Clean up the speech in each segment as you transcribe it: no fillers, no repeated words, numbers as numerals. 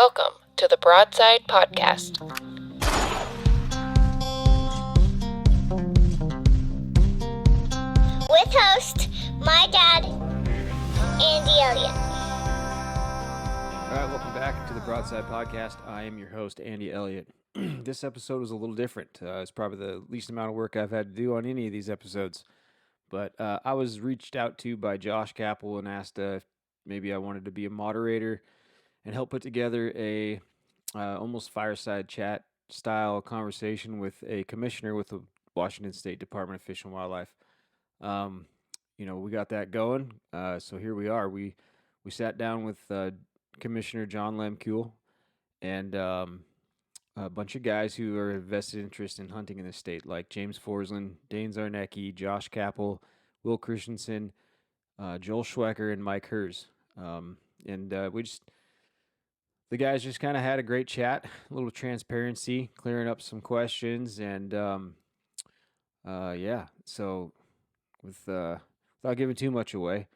Welcome to the Broadside Podcast. With host, my dad, Andy Elliott. All right, welcome back to the Broadside Podcast. I am your host, Andy Elliott. This episode was a little different. It's probably the least amount of work I've had to do on any of these episodes. But I was reached out to by Josh Caple and asked if maybe I wanted to be a moderator and help put together a almost fireside chat style conversation with a commissioner with the Washington State Department of Fish and Wildlife. We got that going. So here we are. We sat down with Commissioner John Lehmkuhl and a bunch of guys who are vested interest in hunting in the state, like James Forslund, Dane Czarneki, Josh Caple, Will Christison, Joel Swecker, and Mike Herz. The guys just kind of had a great chat, a little transparency, clearing up some questions, and so without giving too much away,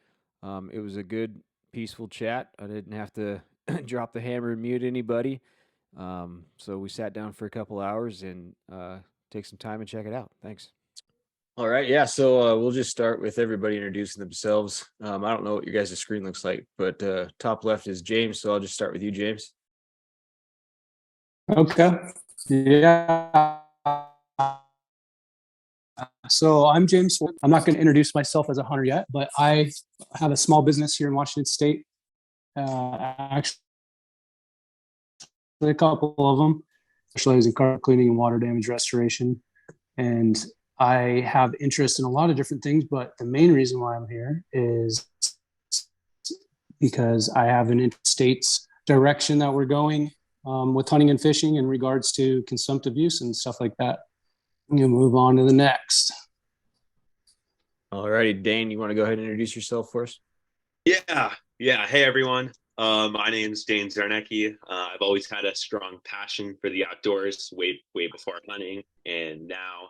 it was a good, peaceful chat. I didn't have to drop the hammer and mute anybody. So we sat down for a couple hours and take some time and check it out. Thanks. All right. Yeah. So we'll just start with everybody introducing themselves. I don't know what your guys' screen looks like, but top left is James. So I'll just start with you, James. Okay. Yeah. So I'm James. I'm not going to introduce myself as a hunter yet, but I have a small business here in Washington State. Actually, a couple of them, specialize in carpet cleaning and water damage restoration. And I have interest in a lot of different things, but the main reason why I'm here is because I have an interstate's direction that we're going with hunting and fishing in regards to consumptive use and stuff like that. You'll move on to the next. All righty, Dane, you want to go ahead and introduce yourself for us? Yeah. Hey, everyone. My name's Dane Czarneki. I've always had a strong passion for the outdoors, way before hunting, and now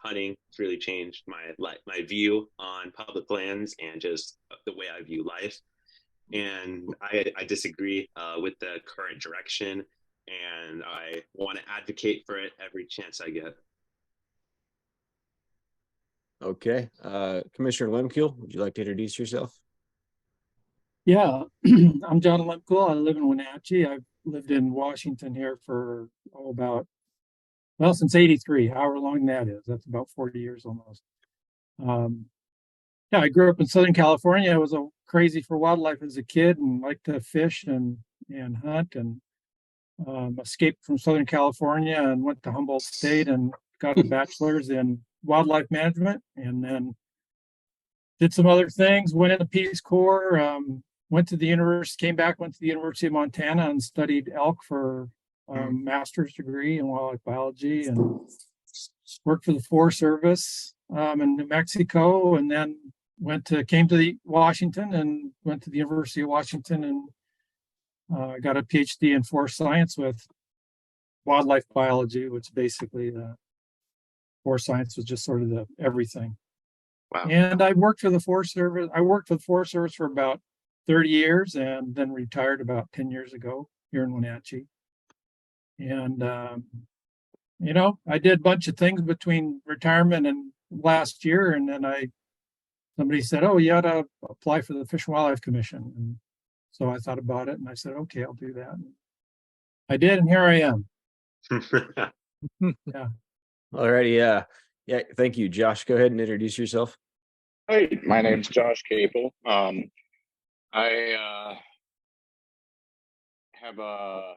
hunting has really changed my view on public lands and just the way I view life. And I disagree with the current direction, and I want to advocate for it every chance I get. Okay. Commissioner Lehmkuhl, would you like to introduce yourself? Yeah, I'm John Lehmkuhl. I live in Wenatchee. I've lived in Washington here for since '83, however long that is. That's about 40 years almost. I grew up in Southern California. I was crazy for wildlife as a kid and liked to fish and hunt, and escaped from Southern California and went to Humboldt State and got a bachelor's in wildlife management, and then did some other things, went in the Peace Corps, went to the University of Montana and studied elk for master's degree in wildlife biology, and worked for the Forest Service in New Mexico, and then came to Washington and went to the University of Washington and got a PhD in forest science with wildlife biology, which basically the forest science was just sort of the everything. Wow. And I worked for the Forest Service. I worked for the Forest Service for about 30 years and then retired about 10 years ago here in Wenatchee. And, I did a bunch of things between retirement and last year. And then somebody said, "Oh, you ought to apply for the Fish and Wildlife Commission." And so I thought about it and I said, "Okay, I'll do that." And I did, and here I am. Yeah. All righty. Yeah. Thank you, Josh. Go ahead and introduce yourself. Hey, my name's Josh Caple. I have a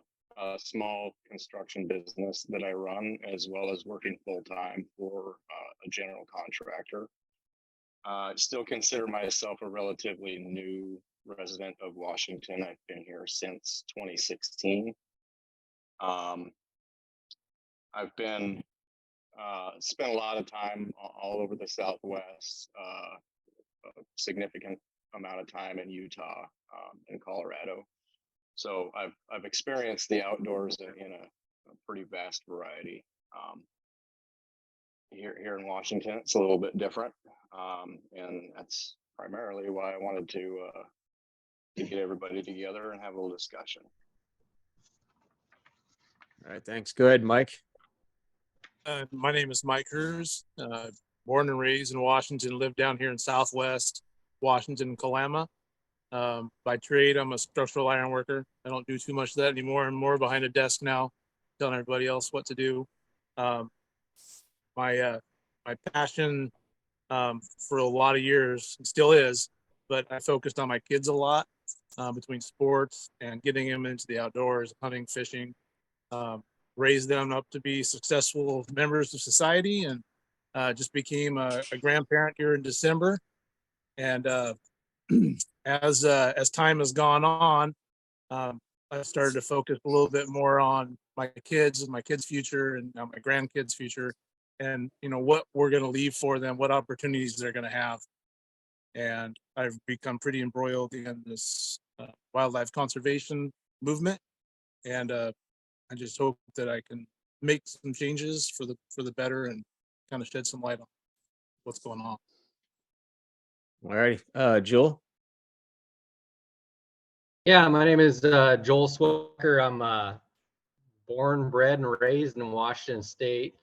small construction business that I run, as well as working full-time for a general contractor. I still consider myself a relatively new resident of Washington. I've been here since 2016. I've been spent a lot of time all over the Southwest, a significant amount of time in Utah, and Colorado. So I've experienced the outdoors in a pretty vast variety. Here in Washington, it's a little bit different, and that's primarily why I wanted to get everybody together and have a little discussion. All right, thanks. Go ahead, Mike. My name is Mike Hers, born and raised in Washington, lived down here in Southwest Washington, Kalama. By trade, I'm a structural iron worker. I don't do too much of that anymore. I'm more behind a desk now, telling everybody else what to do. My passion for a lot of years, and still is, but I focused on my kids a lot between sports and getting them into the outdoors, hunting, fishing, raised them up to be successful members of society, and just became a grandparent here in December. And as time has gone on, I started to focus a little bit more on my kids and my kids' future and now my grandkids' future, and what we're going to leave for them, what opportunities they're going to have. And I've become pretty embroiled in this wildlife conservation movement, and I just hope that I can make some changes for the better and kind of shed some light on what's going on. All right, Joel. Yeah, my name is Joel Swecker. I'm born, bred, and raised in Washington State.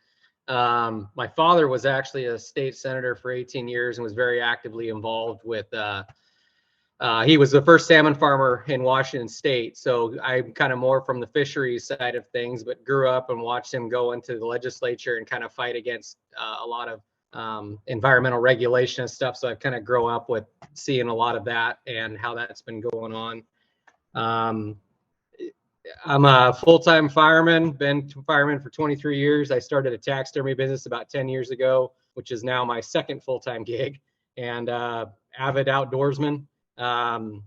My father was actually a state senator for 18 years and was very actively involved with, he was the first salmon farmer in Washington State. So I'm kind of more from the fisheries side of things, but grew up and watched him go into the legislature and kind of fight against a lot of environmental regulation and stuff. So I've kind of grown up with seeing a lot of that and how that's been going on. I'm a full-time fireman, been fireman for 23 years. I started a taxidermy business about 10 years ago, which is now my second full-time gig, and avid outdoorsman. And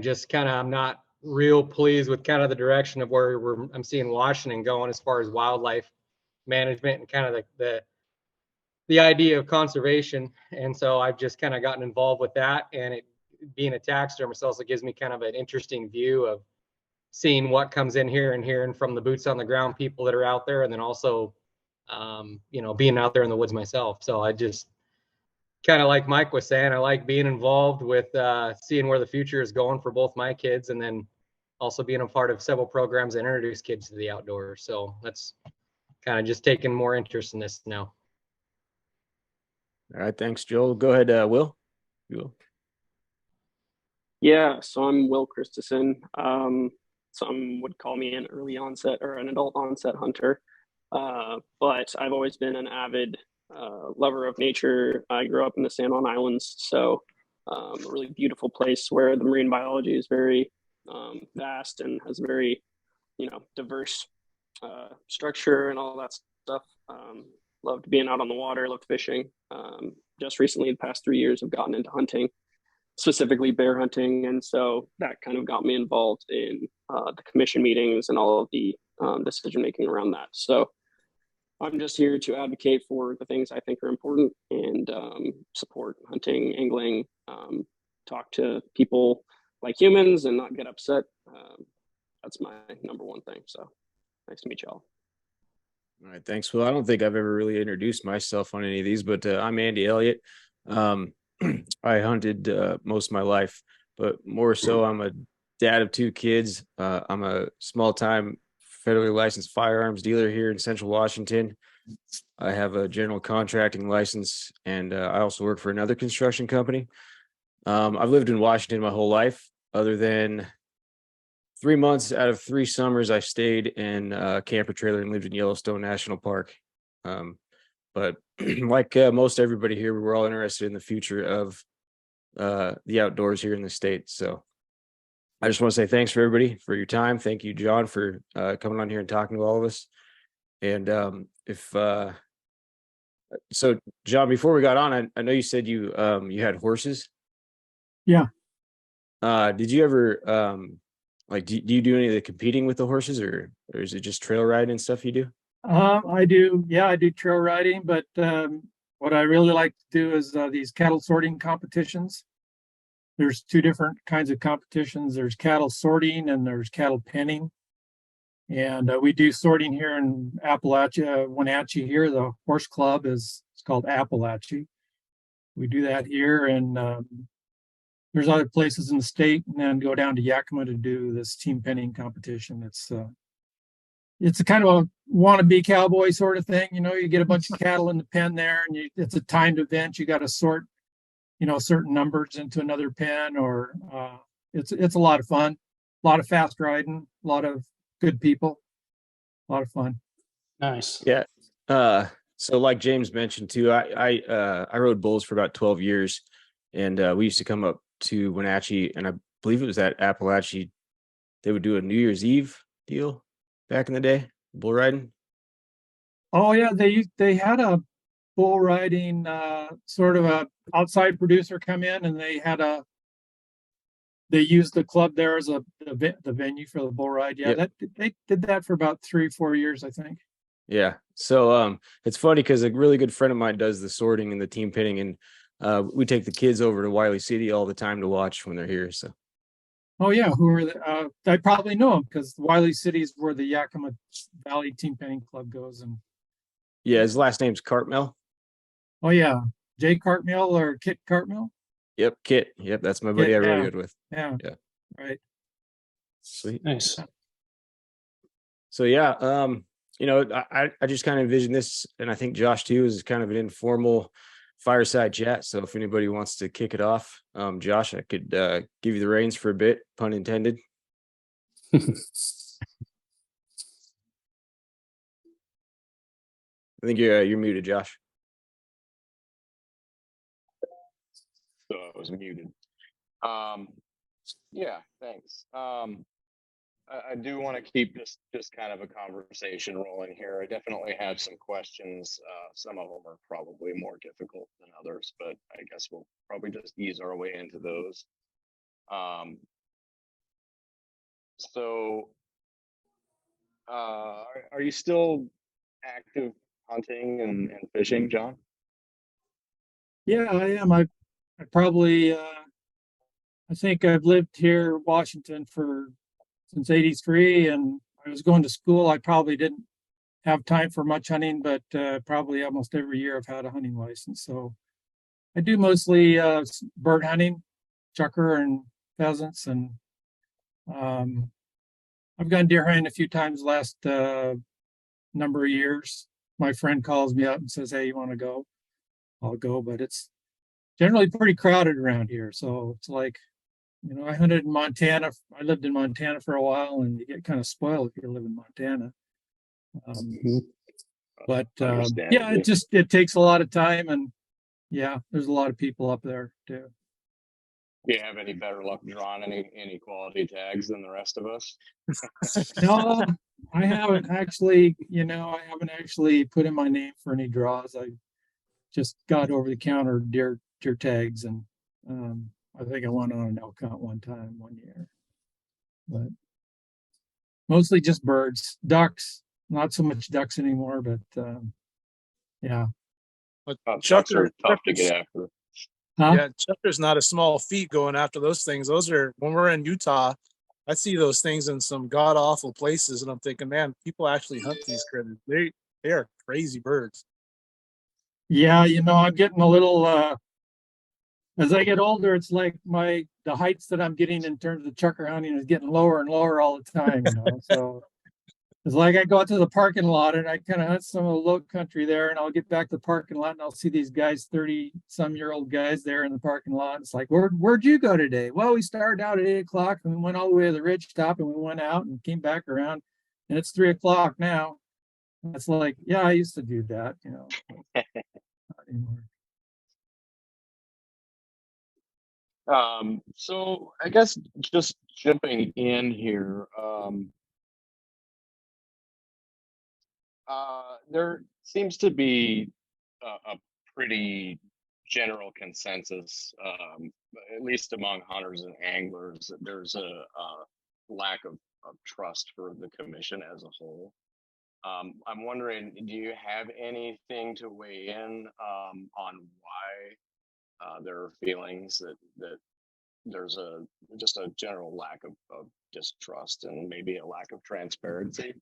just kind of, I'm not real pleased with kind of the direction of where I'm seeing Washington going as far as wildlife management and kind of the idea of conservation. And so I've just kind of gotten involved with that, and it being a taxidermist also gives me kind of an interesting view of seeing what comes in here and hearing from the boots on the ground people that are out there, and then also being out there in the woods myself. So I just kind of, like Mike was saying, I like being involved with seeing where the future is going for both my kids, and then also being a part of several programs that introduce kids to the outdoors. So that's kind of just taking more interest in this now. All right, thanks, Joel. Go ahead, Will. You will. Yeah, so I'm Will Christison. Some would call me an early onset or an adult onset hunter, but I've always been an avid lover of nature. I grew up in the San Juan Islands, so a really beautiful place where the marine biology is very vast and has a very, diverse structure and all that stuff. Loved being out on the water, loved fishing. Just recently, the past 3 years, I've gotten into hunting, specifically bear hunting. And so that kind of got me involved in the commission meetings and all of the decision making around that. So I'm just here to advocate for the things I think are important and support hunting, angling, talk to people like humans and not get upset. That's my number one thing. So nice to meet y'all. All right, thanks, Will. I don't think I've ever really introduced myself on any of these, but I'm Andy Elliott. I hunted most of my life, but more so I'm a dad of 2 kids. I'm a small-time federally licensed firearms dealer here in Central Washington. I have a general contracting license, and I also work for another construction company. I've lived in Washington my whole life, other than 3 months out of 3 summers I stayed in a camper trailer and lived in Yellowstone National Park. But like most everybody here, we're all interested in the future of the outdoors here in the state. So I just want to say thanks for everybody for your time. Thank you, John, for coming on here and talking to all of us. And so John, before we got on, I know you said you had horses. Yeah. Did you ever do you do any of the competing with the horses, or is it just trail riding and stuff you do? I do. Yeah, I do trail riding, but what I really like to do is these cattle sorting competitions. There's 2 different kinds of competitions. There's cattle sorting and there's cattle penning. And we do sorting here in Appalachia, Wenatchee here. The horse club it's called Appalachia. We do that here, and there's other places in the state, and then go down to Yakima to do this team penning competition. It's it's a kind of a wannabe cowboy sort of thing. You get a bunch of cattle in the pen there, and it's a timed event. You got to sort, certain numbers into another pen, or it's a lot of fun, a lot of fast riding, a lot of good people, a lot of fun. Nice. Yeah. So like James mentioned too, I rode bulls for about 12 years, and we used to come up to Wenatchee, and I believe it was at Appalachia. They would do a New Year's Eve deal back in the day, bull riding. Oh yeah, they had a bull riding sort of a outside producer come in, and they used the club there as the venue for the bull ride. Yeah, Yep. they did that for about 3-4 years, I think. Yeah. So it's funny because a really good friend of mine does the sorting and the team pitting, and we take the kids over to Wiley City all the time to watch when they're here. So Oh yeah, who are I probably know them because Wiley City is where the Yakima Valley Team Penning Club goes. And yeah, his last name's Cartmel. oh yeah, Jay Cartmill or Kit Cartmill. Yep, Kit. Yep, that's my buddy I rodeoed with. Yeah. Yeah. Right. Sweet. Nice. So yeah, I just kind of envision this, and I think Josh too, is kind of an informal fireside chat. So if anybody wants to kick it off, Josh, I could give you the reins for a bit, pun intended. I think you're muted, Josh. So I was muted. Yeah, thanks. I do want to keep this kind of a conversation rolling here. I definitely have some questions. Some of them are probably more difficult than others, but I guess we'll probably just ease our way into those. So, are you still active hunting and fishing, John? Yeah, I am. I probably I think I've lived here, Washington, since '83, and I was going to school. I probably didn't have time for much hunting, but probably almost every year I've had a hunting license. So I do mostly bird hunting, chukar and pheasants, and I've gone deer hunting a few times last number of years. My friend calls me up and says, "Hey, you want to go?" I'll go, but it's generally pretty crowded around here. So it's like, I hunted in Montana. I lived in Montana for a while, and you get kind of spoiled if you live in Montana. But yeah, it takes a lot of time, and yeah, there's a lot of people up there too. Do you have any better luck drawing any quality tags than the rest of us? No, I haven't actually. I haven't actually put in my name for any draws. I just got over the counter deer tags, and I think I won on an elk hunt one year, but mostly just birds, ducks. Not so much ducks anymore, but yeah. But Ducks are tough to get after. Huh? Yeah, chucker's not a small feat going after those things. Those are, when we're in Utah, I see those things in some god awful places, and I'm thinking, man, people actually hunt these critters. They are crazy birds. Yeah, I'm getting a little as I get older, it's like the heights that I'm getting in terms of chukar hunting is getting lower and lower all the time, So it's like I go out to the parking lot and I kind of hunt some of the low country there, and I'll get back to the parking lot and I'll see these guys, 30-some-year-old guys there in the parking lot. It's like, where'd you go today? Well, we started out at 8:00 and we went all the way to the ridge top, and we went out and came back around, and it's 3:00 now. It's like, yeah, I used to do that, Not anymore. So I guess just jumping in here, there seems to be a pretty general consensus, at least among hunters and anglers, that there's a lack of trust for the commission as a whole. I'm wondering, do you have anything to weigh in on why there are feelings that there's just a general lack of distrust and maybe a lack of transparency?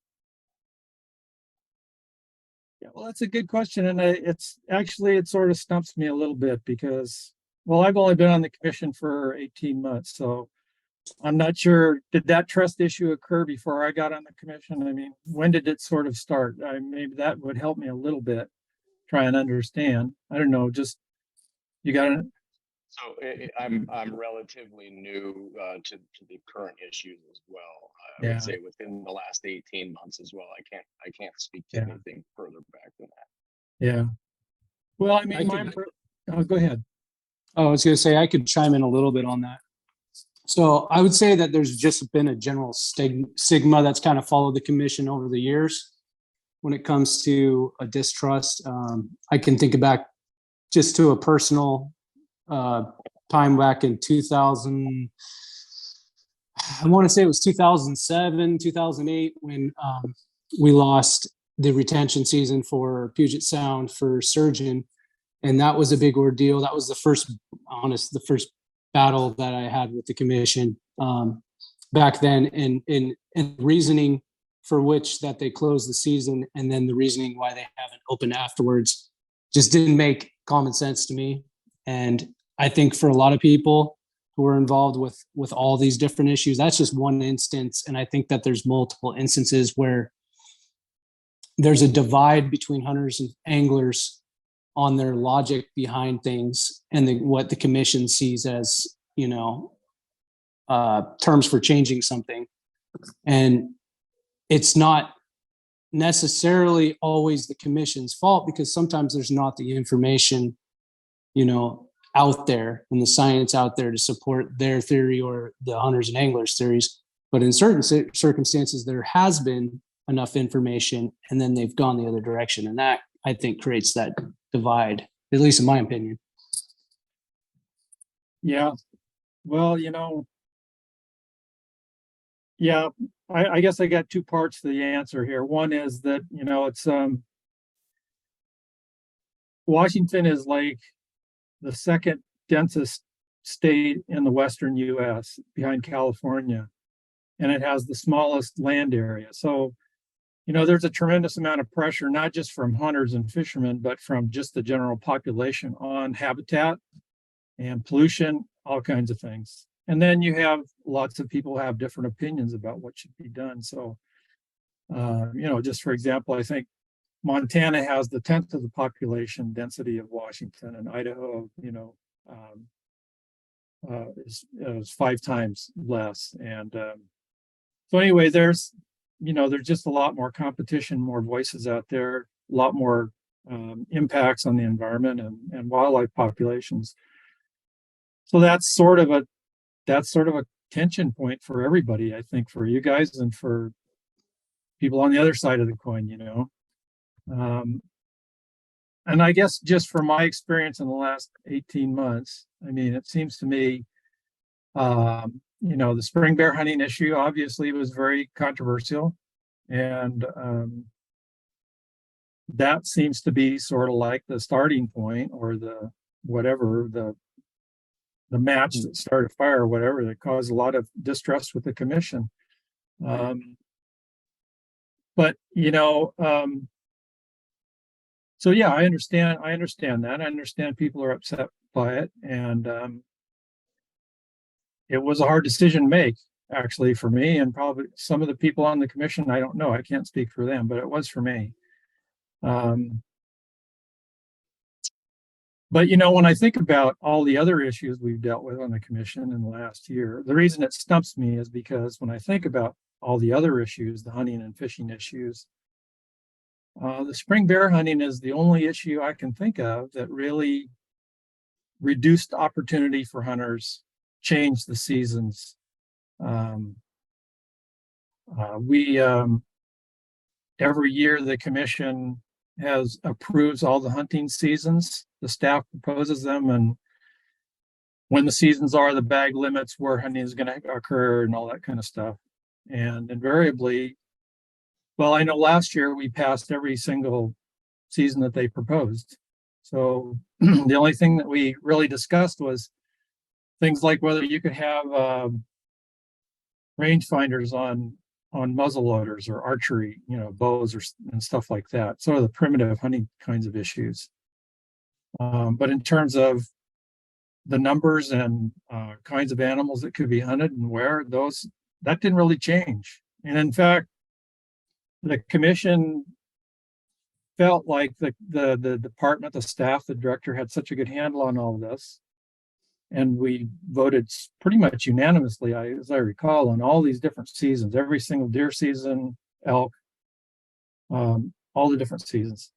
Yeah, well, that's a good question, and it sort of stumps me a little bit because, well, I've only been on the commission for 18 months, so I'm not sure, did that trust issue occur before I got on the commission? I mean, when did it sort of start? Maybe that would help me a little bit, try and understand. I don't know, just, you got to. So I'm relatively new to the current issues as well. I would say within the last 18 months as well. I can't speak to anything further back than that. Yeah. Well, I mean, go ahead. I was going to say I could chime in a little bit on that. So I would say that there's just been a general stigma that's kind of followed the commission over the years when it comes to a distrust. I can think back just to a personal time back in 2000. I want to say it was 2007, 2008 when we lost the retention season for Puget Sound for Surgeon. And that was a big ordeal. That was the first battle that I had with the commission back then, and reasoning for which that they closed the season, and then the reasoning why they haven't opened afterwards just didn't make common sense to me. And I think for a lot of people who are involved with all these different issues, that's just one instance. And I think that there's multiple instances where there's a divide between hunters and anglers on their logic behind things and what the commission sees as, terms for changing something. And it's not necessarily always the commission's fault, because sometimes there's not the information, out there and the science out there to support their theory or the hunters and anglers theories. But in certain circumstances, there has been enough information and then they've gone the other direction. And that, I think, creates that divide, at least in my opinion. Yeah. Well, I guess I got two parts to the answer here. One is that, it's Washington is like the second densest state in the Western US behind California, and it has the smallest land area. So, there's a tremendous amount of pressure, not just from hunters and fishermen, but from just the general population on habitat and pollution, all kinds of things. And then you have lots of people have different opinions about what should be done. So, just for example, I think Montana has the 10th of the population density of Washington, and Idaho, is 5 times less. And so anyway, there's just a lot more competition, more voices out there, a lot more impacts on the environment and wildlife populations. So that's sort of a tension point for everybody, I think, for you guys and for people on the other side of the coin, and I guess just from my experience in the last 18 months, I mean, it seems to me, the spring bear hunting issue obviously was very controversial, and that seems to be sort of like the starting point, or the match that started a fire or whatever, that caused a lot of distrust with the commission. But so yeah, I understand that. I understand people are upset by it, and it was a hard decision to make, actually, for me, and probably some of the people on the commission. I don't know, I can't speak for them, but it was for me. But when I think about all the other issues we've dealt with on the commission in the last year, the reason it stumps me is because when I think about all the other issues, the hunting and fishing issues, the spring bear hunting is the only issue I can think of that really reduced opportunity for hunters, changed the seasons. Every year the commission approves all the hunting seasons. The staff proposes them, and when the seasons are, the bag limits where hunting is going to occur and all that kind of stuff. And invariably, well, I know last year we passed every single season that they proposed. So the only thing that we really discussed was things like whether you could have rangefinders on muzzleloaders or archery, bows and stuff like that. Sort of the primitive hunting kinds of issues. But in terms of the numbers and kinds of animals that could be hunted and where, that didn't really change. And in fact, the commission felt like the department, the staff, the director had such a good handle on all of this. And we voted pretty much unanimously, as I recall, on all these different seasons, every single deer season, elk, all the different seasons.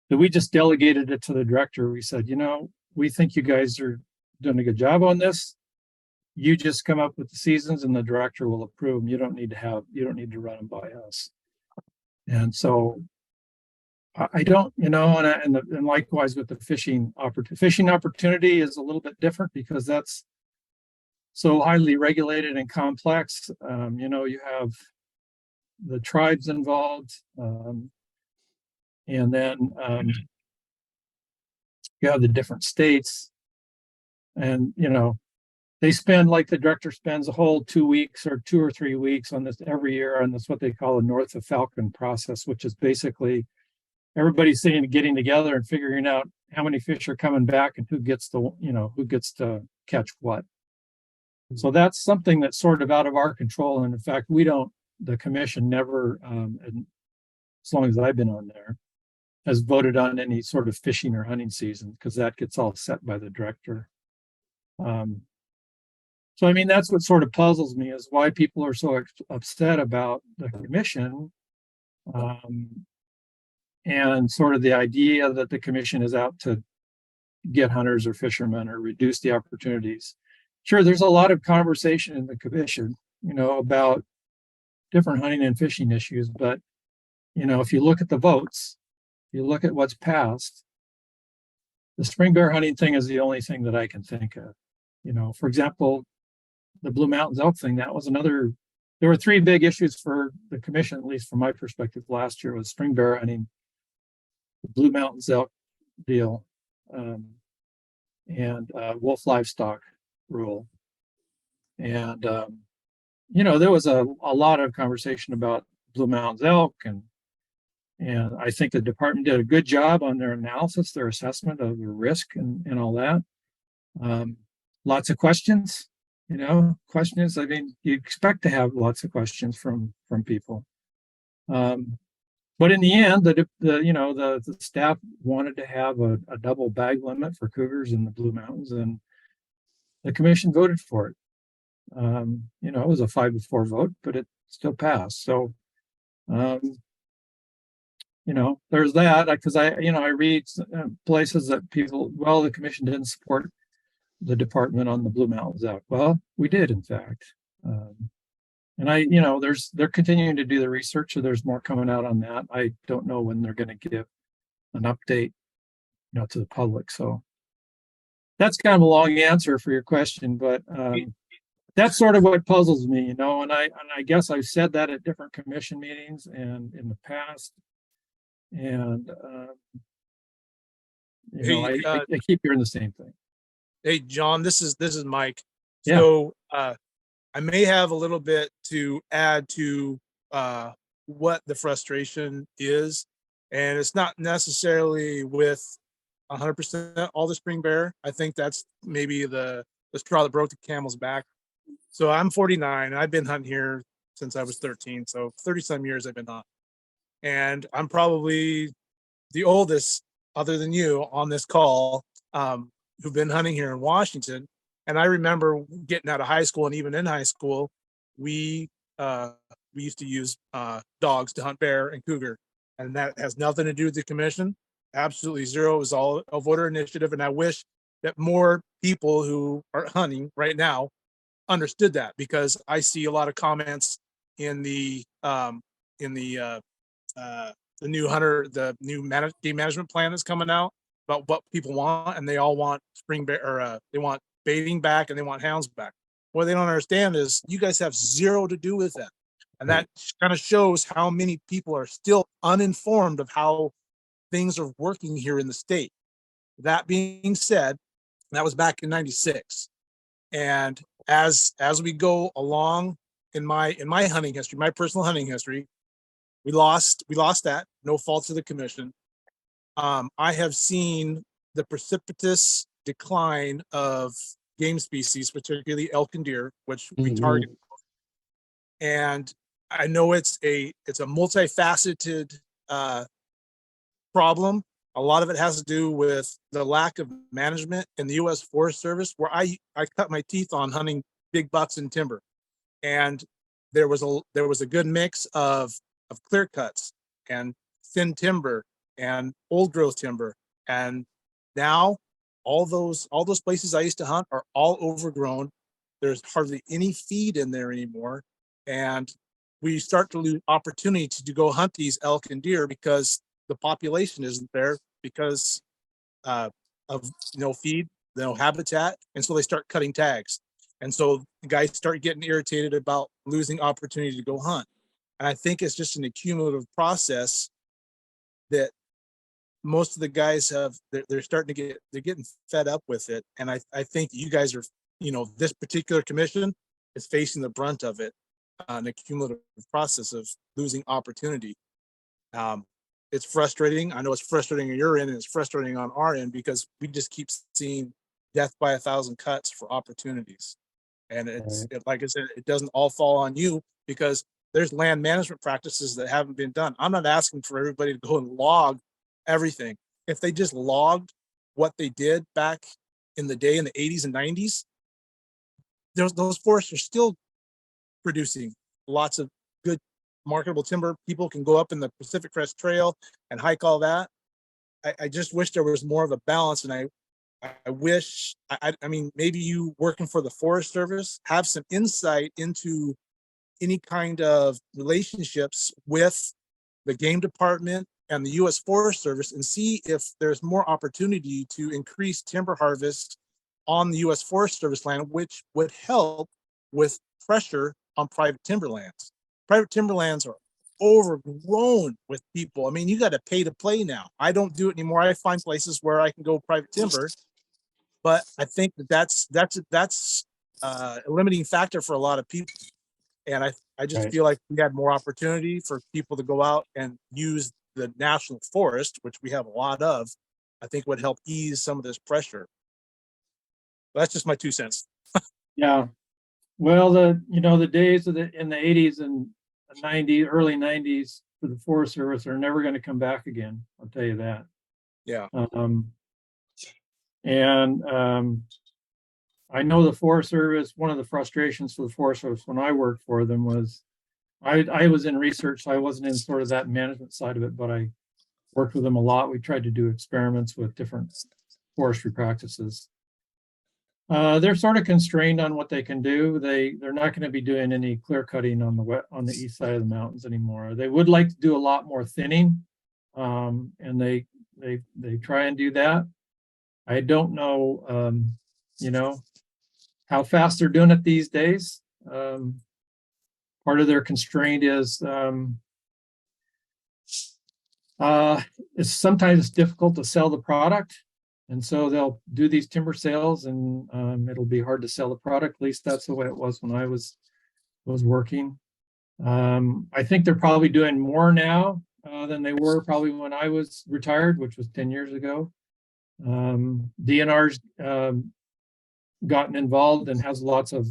That we just delegated it to the director. We said, we think you guys are doing a good job on this. You just come up with the seasons and the director will approve them. You don't need to run them by us. And so I don't, and likewise with the fishing opportunity is a little bit different because that's so highly regulated and complex. You have the tribes involved, and then you have the different states, and they spend, like the director spends a whole 2 weeks or 2 or 3 weeks on this every year on this what they call a North of Falcon process, which is basically everybody's getting together and figuring out how many fish are coming back and who gets to catch what. So that's something that's sort of out of our control. And in fact, the commission never, as long as I've been on there, has voted on any sort of fishing or hunting season because that gets all set by the director. So, that's what sort of puzzles me is why people are so upset about the commission. And sort of the idea that the commission is out to get hunters or fishermen or reduce the opportunities. Sure, there's a lot of conversation in the commission, about different hunting and fishing issues. But, if you look at the votes, you look at what's passed, the spring bear hunting thing is the only thing that I can think of. For example, the Blue Mountains elk thing, that was another. There were 3 big issues for the commission, at least from my perspective last year, was spring bear hunting, the Blue Mountains elk deal, and wolf livestock rule. And, there was a lot of conversation about Blue Mountains elk, and I think the department did a good job on their analysis, their assessment of the risk and all that. Lots of questions, questions. You expect to have lots of questions from people. But in the end, the staff wanted to have a double bag limit for cougars in the Blue Mountains, and the commission voted for it. It was a 5-4 vote, but it still passed. So, there's that. Because I read places that the commission didn't support the department on the Blue Mountains elk. Well, we did, in fact. And they're continuing to do the research, so there's more coming out on that. I don't know when they're going to give an update, to the public. So that's kind of a long answer for your question, but that's sort of what puzzles me, and I guess I've said that at different commission meetings and in the past, and I keep hearing the same thing. Hey, John, this is Mike. Yeah. So I may have a little bit to add to what the frustration is, and it's not necessarily with 100% all the spring bear. I think that's maybe the straw that broke the camel's back. So I'm 49. I've been hunting here since I was 13. So 30 some years I've been hunting, and I'm probably the oldest, other than you, on this call, who've been hunting here in Washington. And I remember getting out of high school, and even in high school, we used to use dogs to hunt bear and cougar, and that has nothing to do with the commission. Absolutely zero. It was all a voter initiative, and I wish that more people who are hunting right now understood that, because I see a lot of comments in the new game management plan that's coming out about what people want, and they all want spring bear, or they want baiting back, and they want hounds back. What they don't understand is you guys have zero to do with that. And that kind of shows how many people are still uninformed of how things are working here in the state. That being said, that was back in '96. And as we go along in my hunting history, my personal hunting history, we lost that, no fault to the commission. I have seen the precipitous decline of game species, particularly elk and deer, which we Mhm. target. And I know it's a multifaceted problem. A lot of it has to do with the lack of management in the U.S. Forest Service, where I cut my teeth on hunting big bucks in timber, and there was a good mix of clear cuts and thin timber and old growth timber, and now all those places I used to hunt are all overgrown. There's hardly any feed in there anymore, and we start to lose opportunity to go hunt these elk and deer because the population isn't there because of no feed, no habitat, and so they start cutting tags, and so the guys start getting irritated about losing opportunity to go hunt. And I think it's just an accumulative process that most of the guys they're starting to they're getting fed up with it. And I think you guys are, this particular commission is facing the brunt of it, an accumulative process of losing opportunity. It's frustrating. I know it's frustrating on your end, and it's frustrating on our end because we just keep seeing death by 1,000 cuts for opportunities. And like I said, it doesn't all fall on you because there's land management practices that haven't been done. I'm not asking for everybody to go and log everything. If they just logged what they did back in the day in the 80s and 90s, those forests are still producing lots of good marketable timber. People can go up in the Pacific Crest Trail and hike all that. I just wish there was more of a balance, and I wish, I mean, maybe you working for the Forest Service have some insight into any kind of relationships with the game department and the U.S. Forest Service and see if there's more opportunity to increase timber harvest on the U.S. Forest Service land, which would help with pressure on private timberlands. Private timberlands are overgrown with people. I mean, you got to pay to play now. I don't do it anymore. I find places where I can go private timber, but I think that's a limiting factor for a lot of people. And I just feel like we had more opportunity for people to go out and use the national forest, which we have a lot of. I think would help ease some of this pressure. But that's just my 2 cents. Yeah. Well, the days in the 80s and the 90s, early 90s for the Forest Service are never going to come back again. I'll tell you that. Yeah. I know the Forest Service, one of the frustrations for the Forest Service when I worked for them was I was in research, so I wasn't in sort of that management side of it, but I worked with them a lot. We tried to do experiments with different forestry practices. They're sort of constrained on what they can do. They're not going to be doing any clear cutting on the east side of the mountains anymore. They would like to do a lot more thinning, and they try and do that. I don't know, how fast they're doing it these days. Part of their constraint is it's sometimes difficult to sell the product. And so they'll do these timber sales and it'll be hard to sell the product. At least that's the way it was when I was working. I think they're probably doing more now than they were probably when I was retired, which was 10 years ago. DNR's gotten involved and has lots of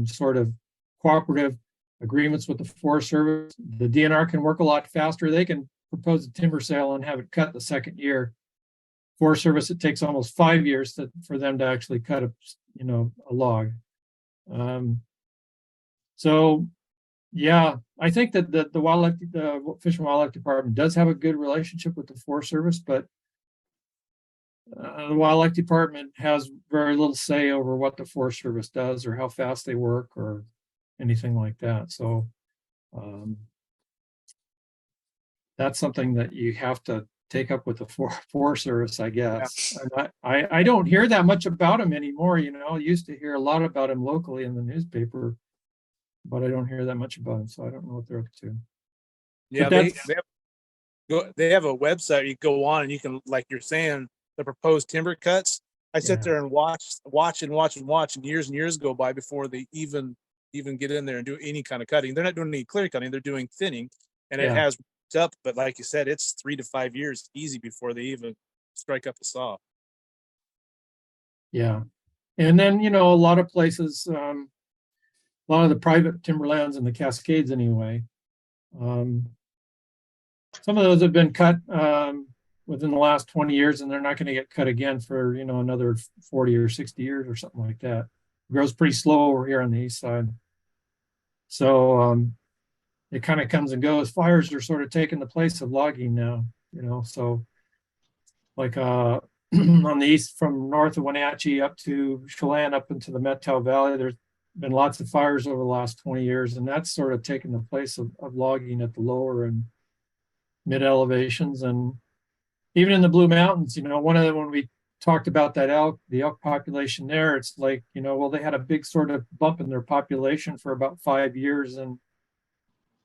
sort of cooperative agreements with the Forest Service. The DNR can work a lot faster. They can propose a timber sale and have it cut the second year. Forest Service, it takes almost 5 years for them to actually cut a log. So yeah, I think that the Fish and Wildlife Department does have a good relationship with the Forest Service, but the Wildlife Department has very little say over what the Forest Service does or how fast they work or anything like that. So that's something that you have to take up with the Forest Service, I guess. Yeah. I don't hear that much about them anymore. I used to hear a lot about them locally in the newspaper, but I don't hear that much about them, so I don't know what they're up to. Yeah, they have a website you go on and you can, like you're saying, the proposed timber cuts. I sit there and watch and years go by before they even get in there and do any kind of cutting. They're not doing any clear cutting, they're doing thinning, and it has up, but like you said, it's 3 to 5 years easy before they even strike up the saw. Yeah. And then, you know, a lot of places, a lot of the private timberlands in the Cascades anyway, some of those have been cut within the last 20 years, and they're not going to get cut again for, you know, another 40 or 60 years or something like that. It grows pretty slow over here on the east side. So it kind of comes and goes. Fires are sort of taking the place of logging now, you know, so like on the east from north of Wenatchee up to Chelan up into the Methow Valley, there's been lots of fires over the last 20 years, and that's sort of taken the place of logging at the lower and mid elevations. And even in the Blue Mountains, you know, when we talked about that the elk population there, it's like, you know, well, they had a big sort of bump in their population for about 5 years. And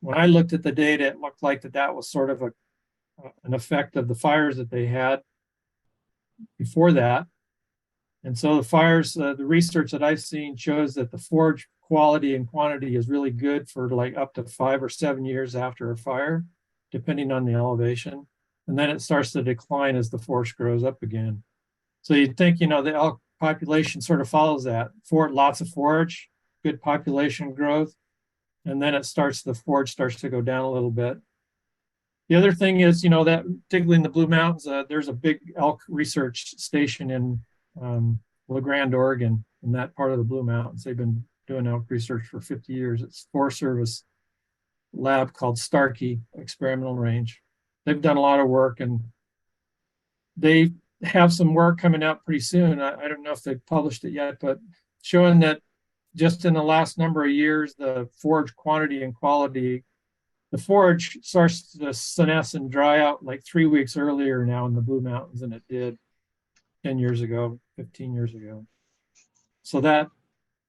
when I looked at the data, it looked like that was sort of an effect of the fires that they had before that. And so the fires, the research that I've seen shows that the forage quality and quantity is really good for like up to 5 or 7 years after a fire, depending on the elevation. And then it starts to decline as the forest grows up again. So you'd think, you know, the elk population sort of follows that. Lots of forage, good population growth, and then the forage starts to go down a little bit. The other thing is, you know, that particularly in the Blue Mountains, there's a big elk research station in La Grande, Oregon, in that part of the Blue Mountains. They've been doing elk research for 50 years. It's a Forest Service lab called Starkey Experimental Range. They've done a lot of work, and they have some work coming out pretty soon. I don't know if they've published it yet, but showing that just in the last number of years, the forage quantity and quality, the forage starts to senesce and dry out like 3 weeks earlier now in the Blue Mountains than it did 10 years ago, 15 years ago. So that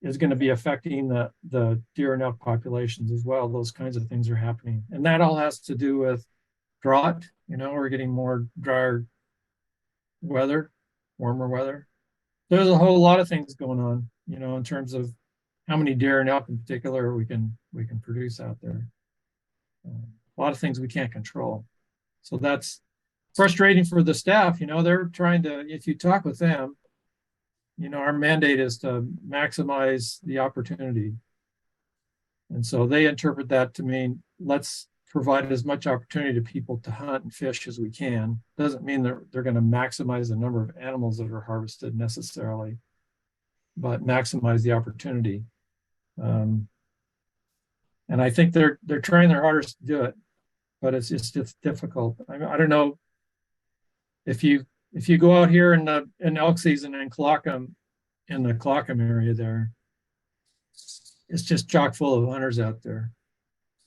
is going to be affecting the deer and elk populations as well. Those kinds of things are happening. And that all has to do with drought. You know, we're getting more drier weather, warmer weather. There's a whole lot of things going on, you know, in terms of how many deer and elk in particular we can produce out there. A lot of things we can't control. So that's frustrating for the staff. You know, they're trying to, if you talk with them, you know, our mandate is to maximize the opportunity. And so they interpret that to mean, let's provide as much opportunity to people to hunt and fish as we can. Doesn't mean they're going to maximize the number of animals that are harvested necessarily, but maximize the opportunity. And I think they're trying their hardest to do it, but it's just difficult. I don't know if you go out here in elk season in Cloacum, in the Cloacum area there, it's just chock full of hunters out there.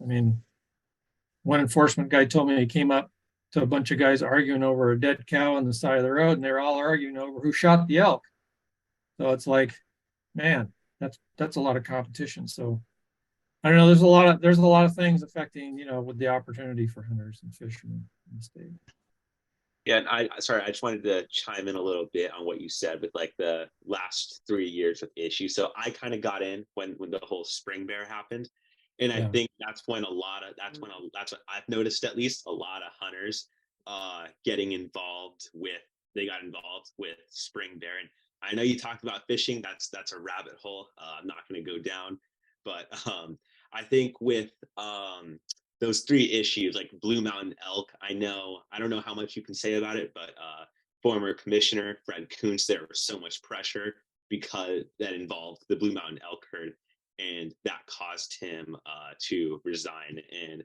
I mean, one enforcement guy told me he came up to a bunch of guys arguing over a dead cow on the side of the road, and they were all arguing over who shot the elk. So it's like, man, that's a lot of competition. So I don't know. There's a lot of things affecting, you know, with the opportunity for hunters and fishermen in the state. Yeah, and I just wanted to chime in a little bit on what you said with like the last 3 years of issues. So I kind of got in when the whole spring bear happened, and I think that's what I've noticed, at least a lot of hunters getting involved with. They got involved with spring bear, and I know you talked about fishing. That's a rabbit hole. I'm not going to go down, but I think with those 3 issues, like Blue Mountain elk, I don't know how much you can say about it, but former commissioner Fred Kuntz, there was so much pressure because that involved the Blue Mountain elk herd, and that caused him to resign. And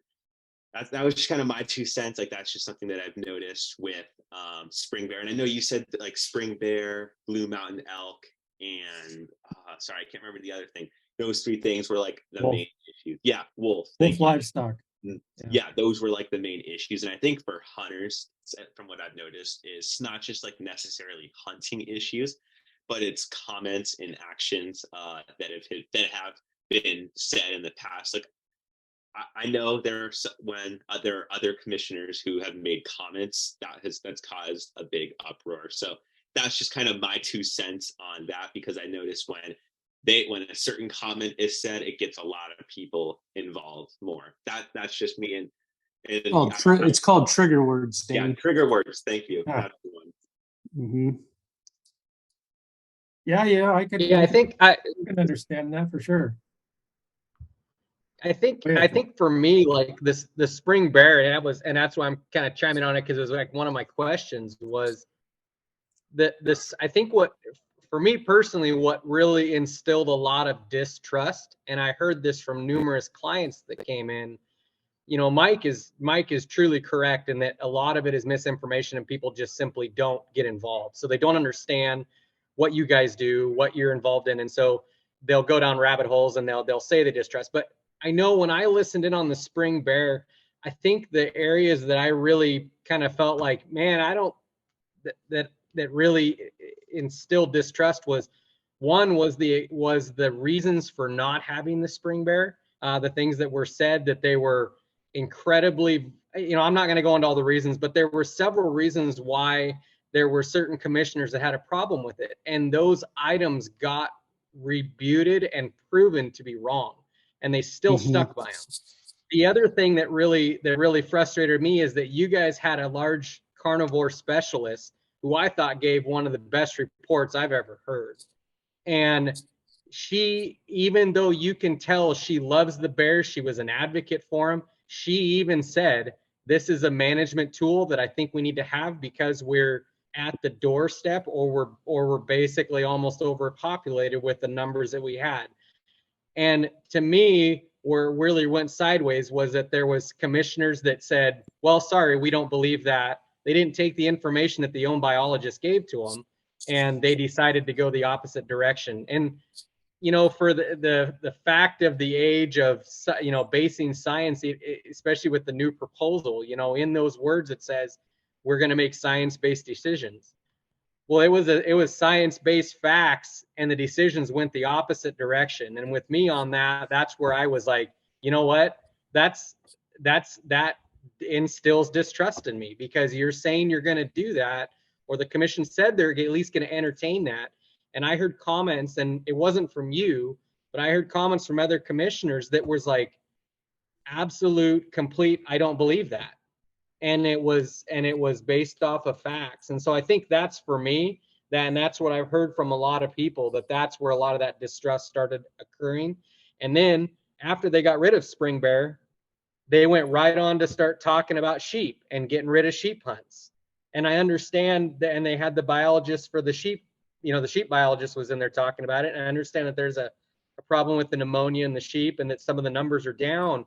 that was just kind of my 2 cents. Like, that's just something that I've noticed with spring bear. And I know you said that, like, spring bear, Blue Mountain elk, and sorry, I can't remember the other thing. Those 3 things were like the main issue. Yeah, wolf. Wolf livestock. Yeah, those were like the main issues. And I think for hunters, from what I've noticed, is not just like necessarily hunting issues, but it's comments and actions that have been said in the past. Like, I know there are other commissioners who have made comments that's caused a big uproar. So that's just kind of my 2 cents on that, because I noticed when a certain comment is said, it gets a lot of people involved more. That's just me. And it's called trigger words, Dan. Yeah, trigger words. Thank you. Yeah. That's the one. Mm-hmm. Yeah, I could. Yeah, I can understand that for sure. I think for me, like the spring bear, and that's why I'm kind of chiming on it, because it was like one of my questions was that this, I think what, for me personally, what really instilled a lot of distrust, and I heard this from numerous clients that came in, Mike is truly correct in that a lot of it is misinformation and people just simply don't get involved. So they don't understand what you guys do, what you're involved in. And so they'll go down rabbit holes and they'll say they distrust. But I know when I listened in on the spring bear, I think the areas that I really kind of felt like, man, I don't, that really instilled distrust was, one was the reasons for not having the spring bear, the things that were said that they were incredibly, I'm not going to go into all the reasons, but there were several reasons why there were certain commissioners that had a problem with it. And those items got rebuted and proven to be wrong. And they still stuck by them. The other thing that really frustrated me is that you guys had a large carnivore specialist who I thought gave one of the best reports I've ever heard. And she, even though you can tell she loves the bears, she was an advocate for them. She even said, this is a management tool that I think we need to have because we're at the doorstep, or we're basically almost overpopulated with the numbers that we had. And to me, where it really went sideways was that there was commissioners that said, well, sorry, we don't believe that. They didn't take the information that the own biologist gave to them, and they decided to go the opposite direction. And, for the fact of the age of, basing science, especially with the new proposal, in those words, it says, we're going to make science-based decisions. Well, it was science-based facts, and the decisions went the opposite direction. And with me on that, that's where I was like, you know what? That instills distrust in me, because you're saying you're going to do that, or the commission said they're at least going to entertain that. And I heard comments, and it wasn't from you, but I heard comments from other commissioners that was like, absolute, complete, I don't believe that. And it was based off of facts. And so I think that's, for me, and that's what I've heard from a lot of people, that's where a lot of that distrust started occurring. And then after they got rid of spring bear, they went right on to start talking about sheep and getting rid of sheep hunts. And I understand that, and they had the biologist for the sheep, the sheep biologist was in there talking about it. And I understand that there's a problem with the pneumonia in the sheep and that some of the numbers are down.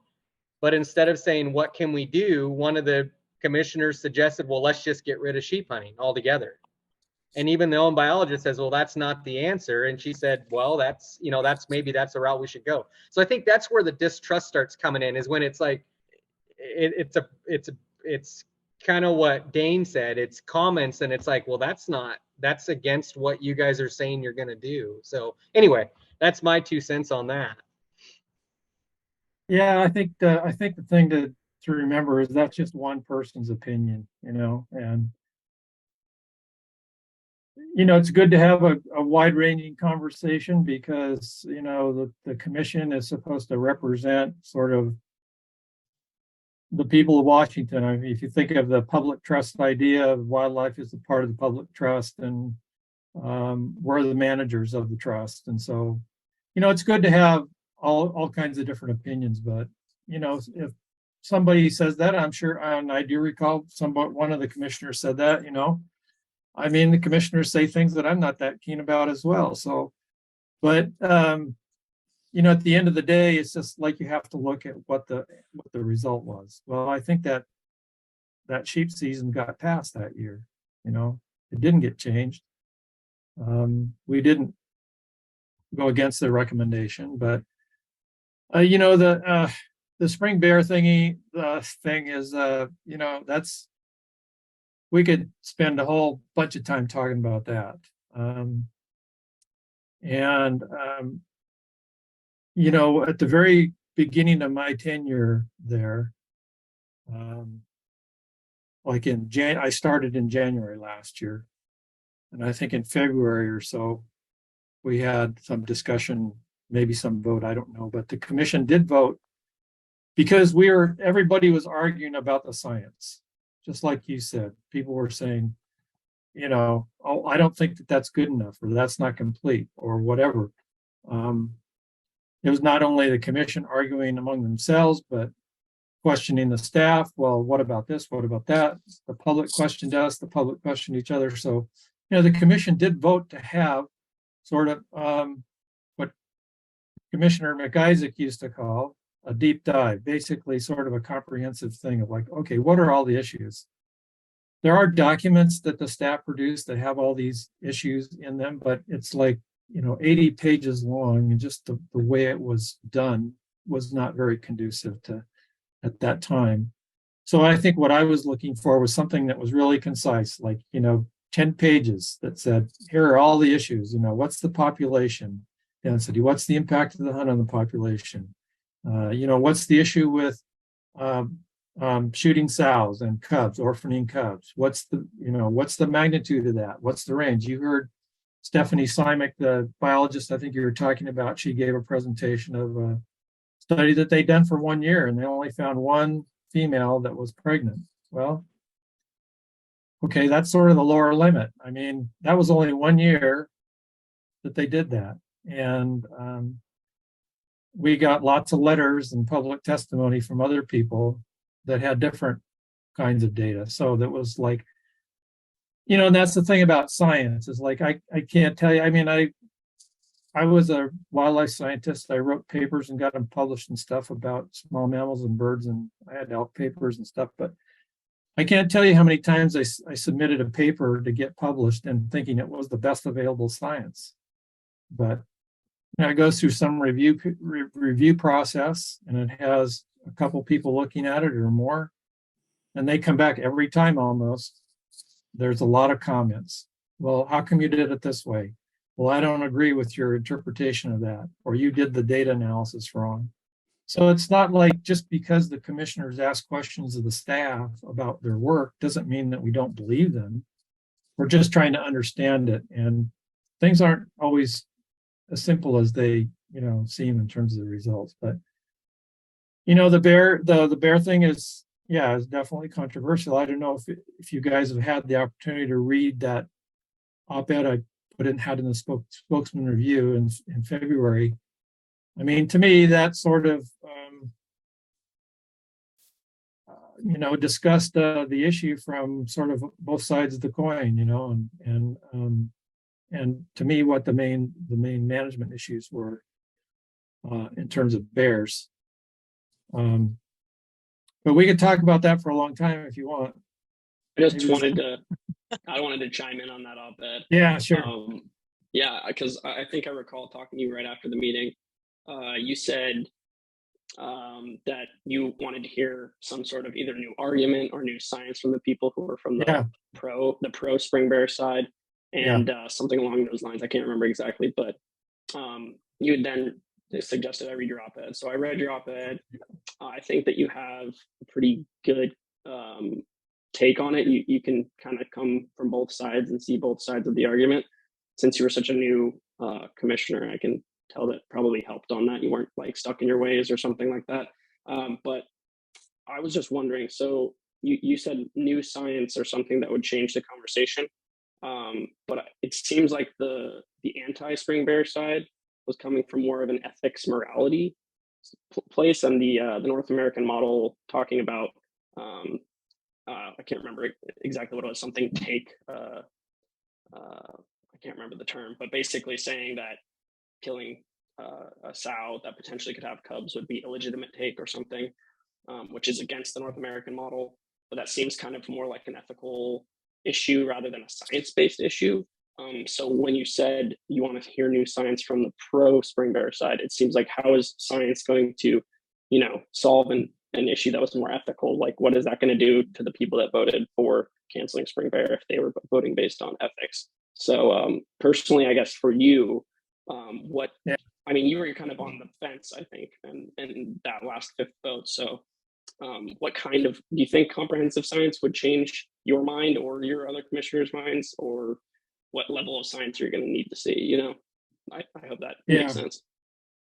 But instead of saying, what can we do? One of the commissioners suggested, well, let's just get rid of sheep hunting altogether. And even the own biologist says, well, that's not the answer. And she said, well, that's the route we should go. So I think that's where the distrust starts coming in, is when it's like, it's kind of what Dane said. It's comments, and it's like, well, that's against what you guys are saying you're going to do. So anyway, that's my 2 cents on that. Yeah, I think the thing to remember is that's just one person's opinion, and it's good to have a wide-ranging conversation, because the commission is supposed to represent sort of the people of Washington. I mean, if you think of the public trust idea, wildlife is a part of the public trust, and we're the managers of the trust. And so, it's good to have all kinds of different opinions. But if somebody says that, I'm sure, and I do recall one of the commissioners said that, the commissioners say things that I'm not that keen about as well. So, but at the end of the day, it's just like, you have to look at what the result was. Well, I think that sheep season got passed that year. It didn't get changed. We didn't go against the recommendation, but the spring bear thing is, that's, we could spend a whole bunch of time talking about that. At the very beginning of my tenure there, I started in January last year, and I think in February or so, we had some discussion, maybe some vote, I don't know, but the commission did vote, because everybody was arguing about the science. Just like you said, people were saying, oh, I don't think that that's good enough, or that's not complete, or whatever. It was not only the commission arguing among themselves, but questioning the staff. Well, what about this? What about that? The public questioned us, the public questioned each other. So, the commission did vote to have sort of what Commissioner McIsaac used to call a deep dive, basically sort of a comprehensive thing of like, okay, what are all the issues? There are documents that the staff produced that have all these issues in them, but it's like, 80 pages long, and just the way it was done was not very conducive to at that time. So I think what I was looking for was something that was really concise, like, 10 pages that said, here are all the issues, what's the population density? What's the impact of the hunt on the population? What's the issue with shooting sows and cubs, orphaning cubs? What's the magnitude of that? What's the range? You heard Stephanie Simek, the biologist I think you were talking about, she gave a presentation of a study that they'd done for 1 year, and they only found one female that was pregnant. Well, okay, that's sort of the lower limit. I mean, that was only 1 year that they did that. And we got lots of letters and public testimony from other people that had different kinds of data. So that was like, and that's the thing about science, is like, I can't tell you. I mean, I was a wildlife scientist. I wrote papers and got them published and stuff about small mammals and birds, and I had elk papers and stuff, but I can't tell you how many times I submitted a paper to get published and thinking it was the best available science. But it goes through some review process, and it has a couple people looking at it or more, and they come back every time almost. There's a lot of comments. Well, how come you did it this way? Well, I don't agree with your interpretation of that, or you did the data analysis wrong. So it's not like just because the commissioners ask questions of the staff about their work doesn't mean that we don't believe them. We're just trying to understand it, and things aren't always as simple as they seem in terms of the results. But the bear thing is definitely controversial. I don't know if you guys have had the opportunity to read that op-ed I had in the Spokesman Review in February. I mean, to me, that sort of discussed the issue from sort of both sides of the coin, and to me, what the main management issues were in terms of bears. But we could talk about that for a long time if you want. I wanted to chime in on that op-ed. Yeah, sure. Because I think I recall talking to you right after the meeting. You said that you wanted to hear some sort of either new argument or new science from the people who were from the pro spring bear side, and something along those lines. I can't remember exactly, but you had then suggested I read your op-ed. So I read your op-ed. I think that you have a pretty good take on it. You can kind of come from both sides and see both sides of the argument. Since you were such a new commissioner, I can tell that probably helped on that. You weren't like stuck in your ways or something like that. But I was just wondering, so you said new science or something that would change the conversation. But it seems like the anti-spring bear side was coming from more of an ethics morality place, and the North American model talking about I can't remember exactly what it was, something take I can't remember the term, but basically saying that killing a sow that potentially could have cubs would be a legitimate take or something, which is against the North American model. But that seems kind of more like an ethical issue rather than a science-based issue. So when you said you want to hear new science from the pro spring bear side, it seems like, how is science going to, solve an issue that was more ethical? Like, what is that going to do to the people that voted for canceling spring bear if they were voting based on ethics? So personally, I guess for you, you were kind of on the fence, I think, and that last fifth vote. So what kind of, do you think comprehensive science would change your mind or your other commissioners' minds, or what level of science you're going to need to see? I hope that makes sense.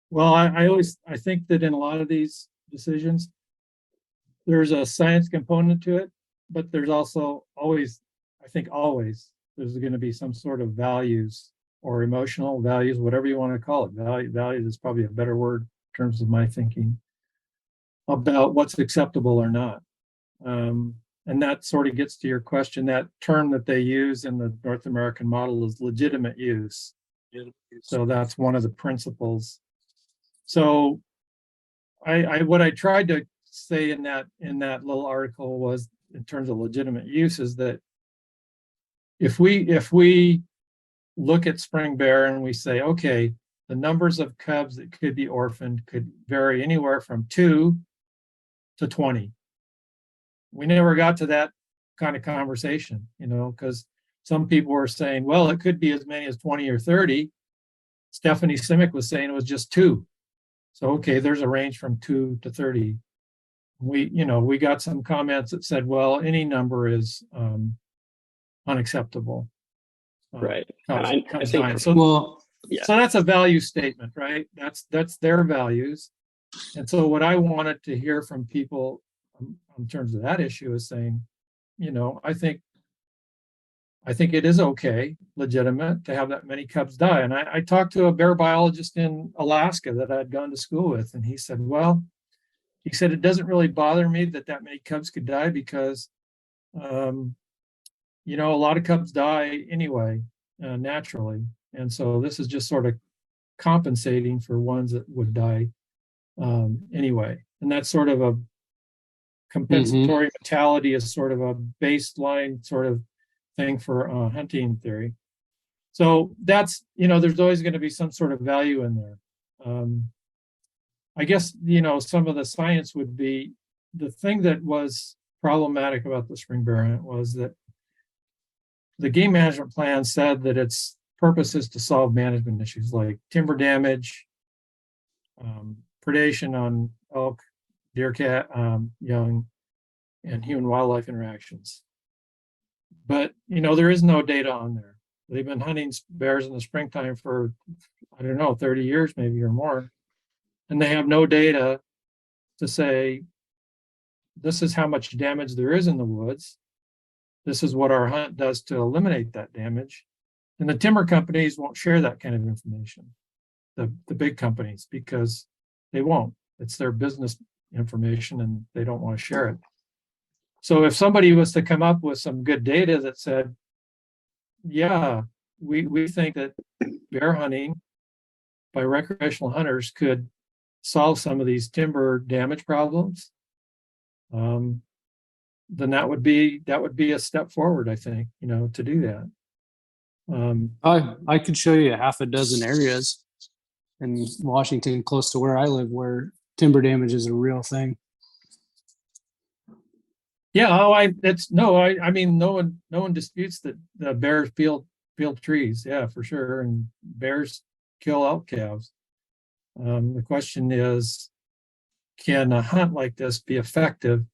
Well, I think that in a lot of these decisions, there's a science component to it, but there's also always, there's going to be some sort of values or emotional values, whatever you want to call it. Values is probably a better word in terms of my thinking about what's acceptable or not. And that sort of gets to your question. That term that they use in the North American model is legitimate use. So that's one of the principles. So what I tried to say in that little article was, in terms of legitimate use, is that if we look at spring bear and we say, okay, the numbers of cubs that could be orphaned could vary anywhere from 2 to 20. We never got to that kind of conversation, because some people were saying, well, it could be as many as 20 or 30. Stephanie Simic was saying it was just 2. So, okay, there's a range from 2 to 30. We got some comments that said, well, any number is unacceptable. Right. I think, Well, so that's a value statement, right? That's their values. And so what I wanted to hear from people in terms of that issue is saying, I think it is okay, legitimate, to have that many cubs die. And I talked to a bear biologist in Alaska that I'd gone to school with, and he said, it doesn't really bother me that many cubs could die because, a lot of cubs die anyway, naturally. And so this is just sort of compensating for ones that would die anyway. And that's sort of a compensatory mentality, is sort of a baseline sort of thing for hunting theory. So that's, there's always going to be some sort of value in there. I guess, some of the science would be, the thing that was problematic about the spring bear hunt was that the game management plan said that its purpose is to solve management issues like timber damage, predation on elk, deer, cat, young, and human wildlife interactions. But, there is no data on there. They've been hunting bears in the springtime for, 30 years maybe or more. And they have no data to say, this is how much damage there is in the woods. This is what our hunt does to eliminate that damage. And the timber companies won't share that kind of information, the big companies, because they won't. It's their business information and they don't want to share it. So if somebody was to come up with some good data that said, yeah, we think that bear hunting by recreational hunters could solve some of these timber damage problems, then that would be a step forward, I think, to do that. I could show you half a dozen areas in Washington close to where I live where timber damage is a real thing. Yeah, I mean, no one disputes that the bears peel trees, yeah, for sure, and bears kill elk calves. The question is, can a hunt like this be effective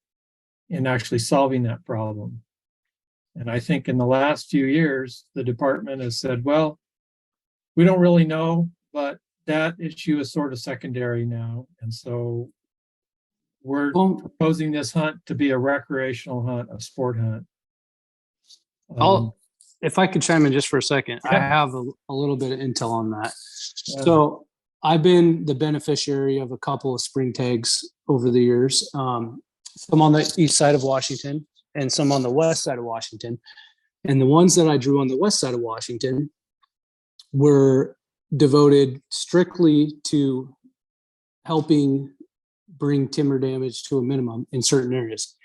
in actually solving that problem? And I think in the last few years, the department has said, well, we don't really know, but that issue is sort of secondary now. And so we're proposing this hunt to be a recreational hunt, a sport hunt. If I could chime in just for a second, I have a little bit of intel on that. So I've been the beneficiary of a couple of spring tags over the years, some on the east side of Washington and some on the west side of Washington. And the ones that I drew on the west side of Washington were devoted strictly to helping bring timber damage to a minimum in certain areas.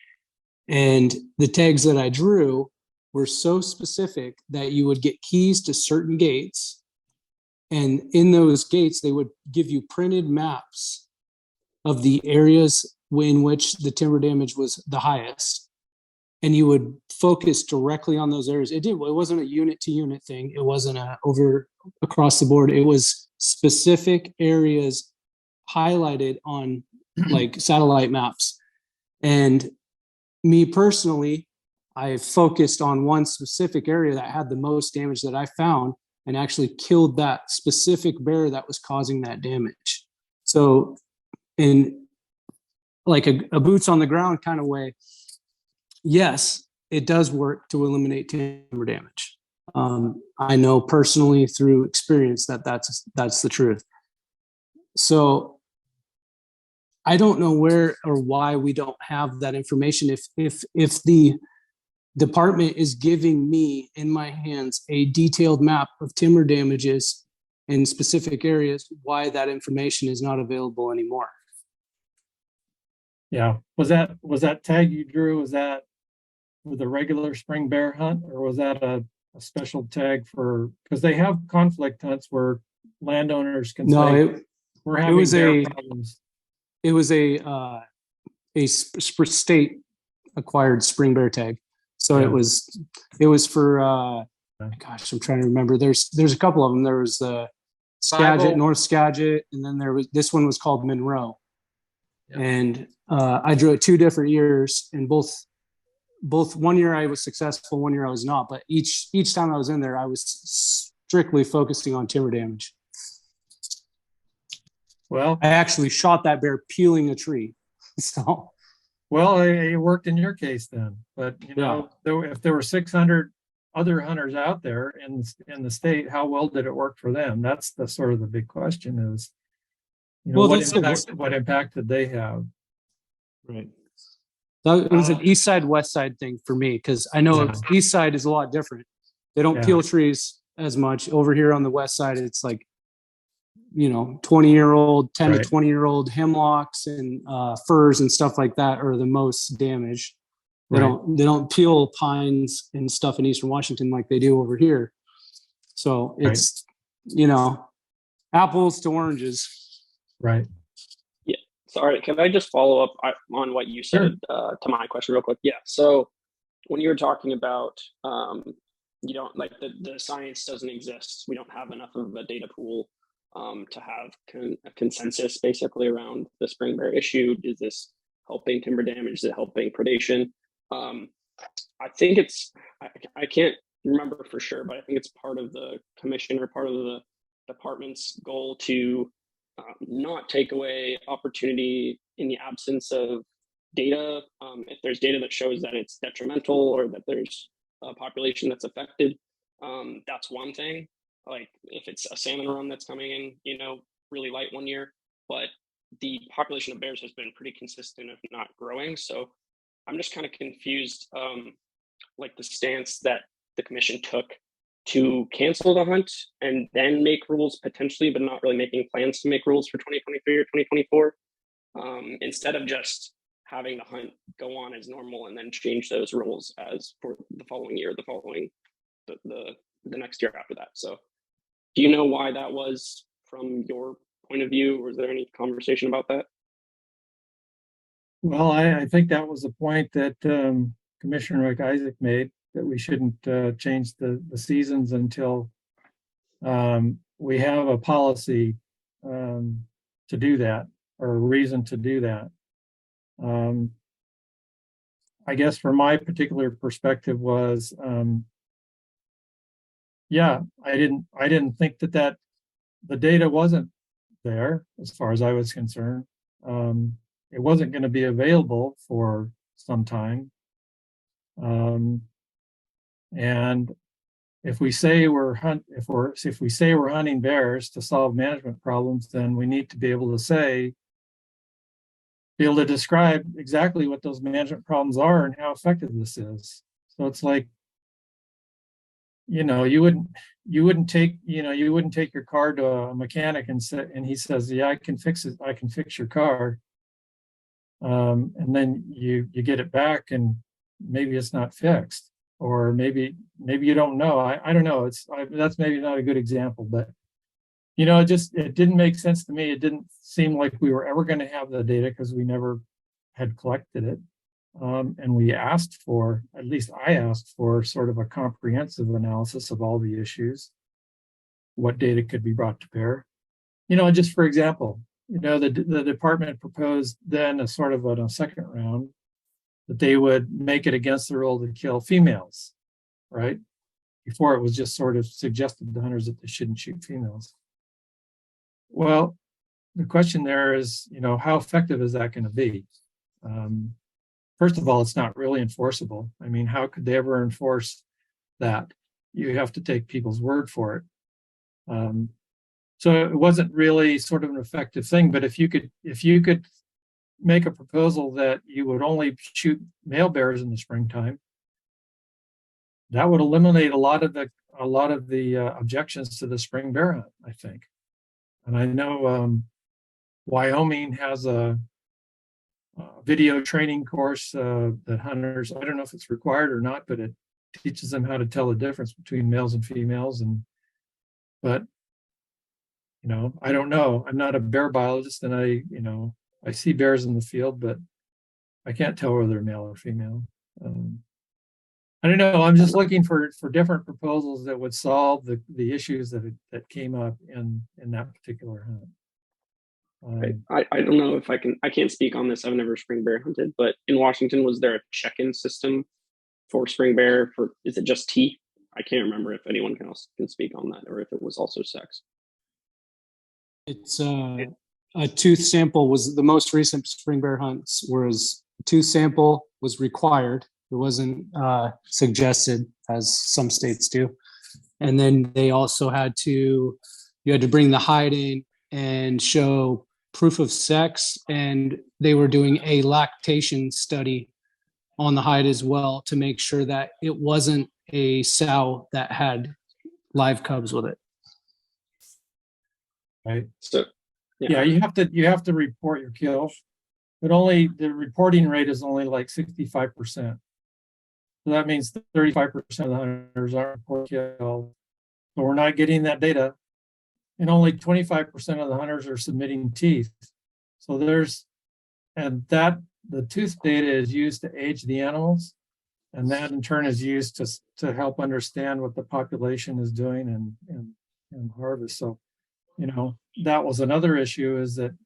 And the tags that I drew were so specific that you would get keys to certain gates. And in those gates, they would give you printed maps of the areas in which the timber damage was the highest. And you would focus directly on those areas. It wasn't a unit to unit thing. It wasn't across the board. It was specific areas highlighted on like satellite maps. And me personally, I focused on one specific area that had the most damage that I found and actually killed that specific bear that was causing that damage. So in like a boots on the ground kind of way, yes, it does work to eliminate timber damage. I know personally through experience that that's the truth. So I don't know where or why we don't have that information. If the department is giving me in my hands a detailed map of timber damages in specific areas, why that information is not available anymore. Yeah. Was that tag you drew? Was that with a regular spring bear hunt, or was that a special tag for, because they have conflict hunts where landowners can say, we're having bear problems. It was a state acquired spring bear tag. So Yeah. it was for gosh, I'm trying to remember. There's a couple of them. There was Skagit, North Skagit, and then this one was called Monroe. Yeah. And I drew it 2 different years, and both 1 year I was successful, 1 year I was not. But each time I was in there, I was strictly focusing on timber damage. Well, I actually shot that bear peeling a tree. So, well, it worked in your case then. But you know, if there were 600 other hunters out there in the state, how well did it work for them? That's the sort of the big question is, you know, what impact did they have? Right. So it was an east side, west side thing for me, because I know east side is a lot different. They don't peel trees as much. Over here on the west side, it's like, you know, 20-year-old, 10 to 20-year-old hemlocks and firs and stuff like that are the most damaged. They don't peel pines and stuff in Eastern Washington like they do over here. So it's, you know, apples to oranges. Right. Yeah. Sorry, can I just follow up on what you said to my question real quick? Yeah. So when you were talking about, you don't like the science doesn't exist. We don't have enough of a data pool to have a consensus basically around the spring bear issue. Is this helping timber damage? Is it helping predation? I think I can't remember for sure, but I think it's part of the commission or part of the department's goal to not take away opportunity in the absence of data. If there's data that shows that it's detrimental or that there's a population that's affected, that's one thing. Like if it's a salmon run that's coming in, you know, really light 1 year, but the population of bears has been pretty consistent, if not growing. So I'm just kind of confused, like the stance that the commission took to cancel the hunt and then make rules potentially, but not really making plans to make rules for 2023 or 2024, instead of just having the hunt go on as normal and then change those rules as for the following year, the next year after that. So do you know why that was from your point of view? Was there any conversation about that? Well, I think that was the point that Commissioner Rick Isaac made, that we shouldn't change the seasons until we have a policy to do that, or a reason to do that. I guess from my particular perspective was, I didn't think that the data wasn't there as far as I was concerned. It wasn't going to be available for some time. And if we say we're hunting bears to solve management problems, then we need to be able to describe exactly what those management problems are and how effective this is. So it's like, you know, you wouldn't take your car to a mechanic and he says, yeah, I can fix it. I can fix your car. And then you get it back and maybe it's not fixed, or maybe you don't know. I don't know. That's maybe not a good example, but you know, it didn't make sense to me. It didn't seem like we were ever going to have the data because we never had collected it. And we asked for, at least I asked for, sort of a comprehensive analysis of all the issues, what data could be brought to bear. You know, just for example, you know, the department proposed then a sort of a second round that they would make it against the rule to kill females, right? Before it was just sort of suggested to hunters that they shouldn't shoot females. Well, the question there is, you know, how effective is that going to be? First of all, it's not really enforceable. I mean, how could they ever enforce that? you have to take people's word for it. So it wasn't really sort of an effective thing. But if you could make a proposal that you would only shoot male bears in the springtime, that would eliminate a lot of the objections to the spring bear hunt, I think. And I know Wyoming has a video training course that hunters, I don't know if it's required or not, but it teaches them how to tell the difference between males and females. But I don't know. I'm not a bear biologist, and I see bears in the field, but I can't tell whether they're male or female. I don't know. I'm just looking for different proposals that would solve the issues that came up in that particular hunt. I don't know if I can't speak on this. I've never spring bear hunted, but in Washington, was there a check-in system for spring bear? Is it just teeth? I can't remember if anyone else can speak on that, or if it was also sex. It's a tooth sample was the most recent spring bear hunts, whereas a tooth sample was required. It wasn't suggested, as some states do. And then they also you had to bring the hide in and show proof of sex, and they were doing a lactation study on the hide as well to make sure that it wasn't a sow that had live cubs with it. Right. So yeah, you have to report your kills, but the reporting rate is only like 65%. So that means 35% of the hunters aren't reporting kills. So we're not getting that data, and only 25% of the hunters are submitting teeth. So the tooth data is used to age the animals, and that in turn is used to help understand what the population is doing and harvest. So, that was another issue, is that,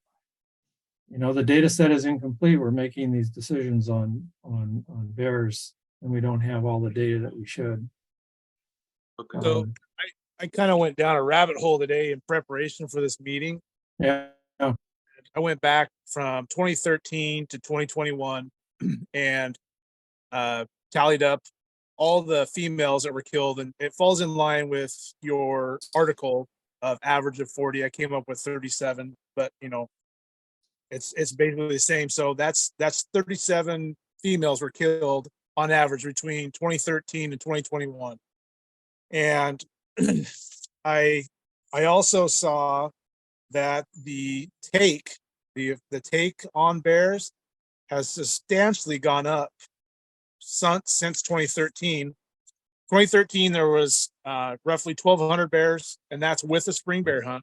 the data set is incomplete. We're making these decisions on bears, and we don't have all the data that we should. So I kind of went down a rabbit hole today in preparation for this meeting. Yeah. I went back from 2013 to 2021 and tallied up all the females that were killed, and it falls in line with your article of average of 40. I came up with 37, but it's basically the same. So that's 37 females were killed on average between 2013 and 2021. And I also saw that the take on bears has substantially gone up since 2013. 2013, there was roughly 1,200 bears, and that's with a spring bear hunt,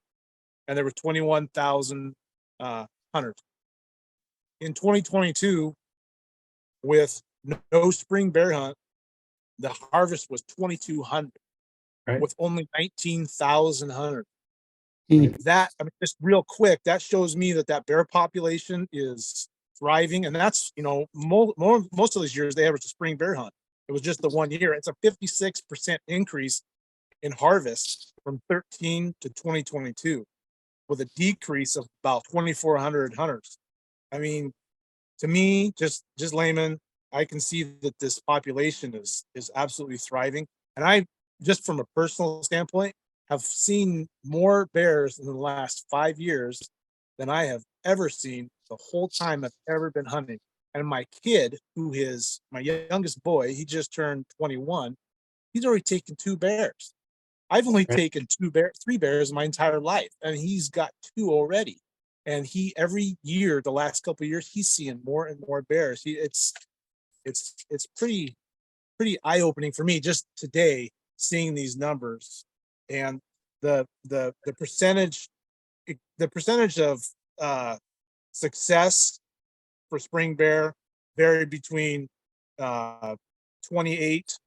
and there were 21,000 hunters. In 2022, with no spring bear hunt, the harvest was 2,200, right, with only 19,000 hunters. Mm. Just real quick, that shows me that bear population is thriving, and that's most of these years they average a spring bear hunt. It was just the 1 year. It's a 56% increase in harvest from 13 to 2022, with a decrease of about 2,400 hunters. I mean, to me, just layman, I can see that this population is absolutely thriving. And I, just from a personal standpoint, have seen more bears in the last 5 years than I have ever seen the whole time I've ever been hunting. And my kid, who is my youngest boy, he just turned 21. He's already taken 2 bears. I've only taken 3 bears my entire life, and he's got 2 already. And every year, the last couple of years, he's seeing more and more bears. It's pretty eye-opening for me just today seeing these numbers, and the percentage of success for spring bear varied between 28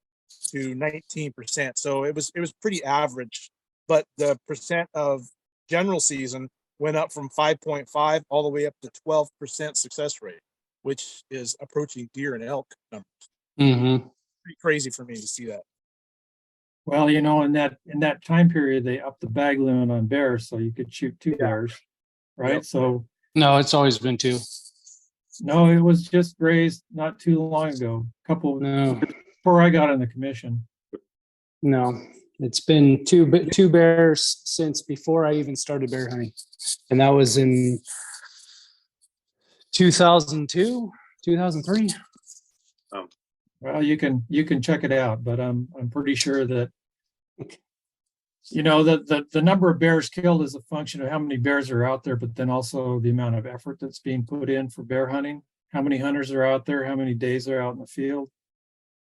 to 19%. So it was pretty average, but the percent of general season went up from 5.5 all the way up to 12% success rate, which is approaching deer and elk numbers. Mm-hmm. Pretty crazy for me to see that. Well, in that time period, they upped the bag limit on bears, so you could shoot 2 bears, right? Yep. So No, it's always been 2. no, it was just raised not too long ago, before I got on the commission. No, it's been two bears since before I even started bear hunting, and that was in 2002, 2003. Well, you can check it out, but I'm pretty sure that the number of bears killed is a function of how many bears are out there, but then also the amount of effort that's being put in for bear hunting, how many hunters are out there, how many days they're out in the field.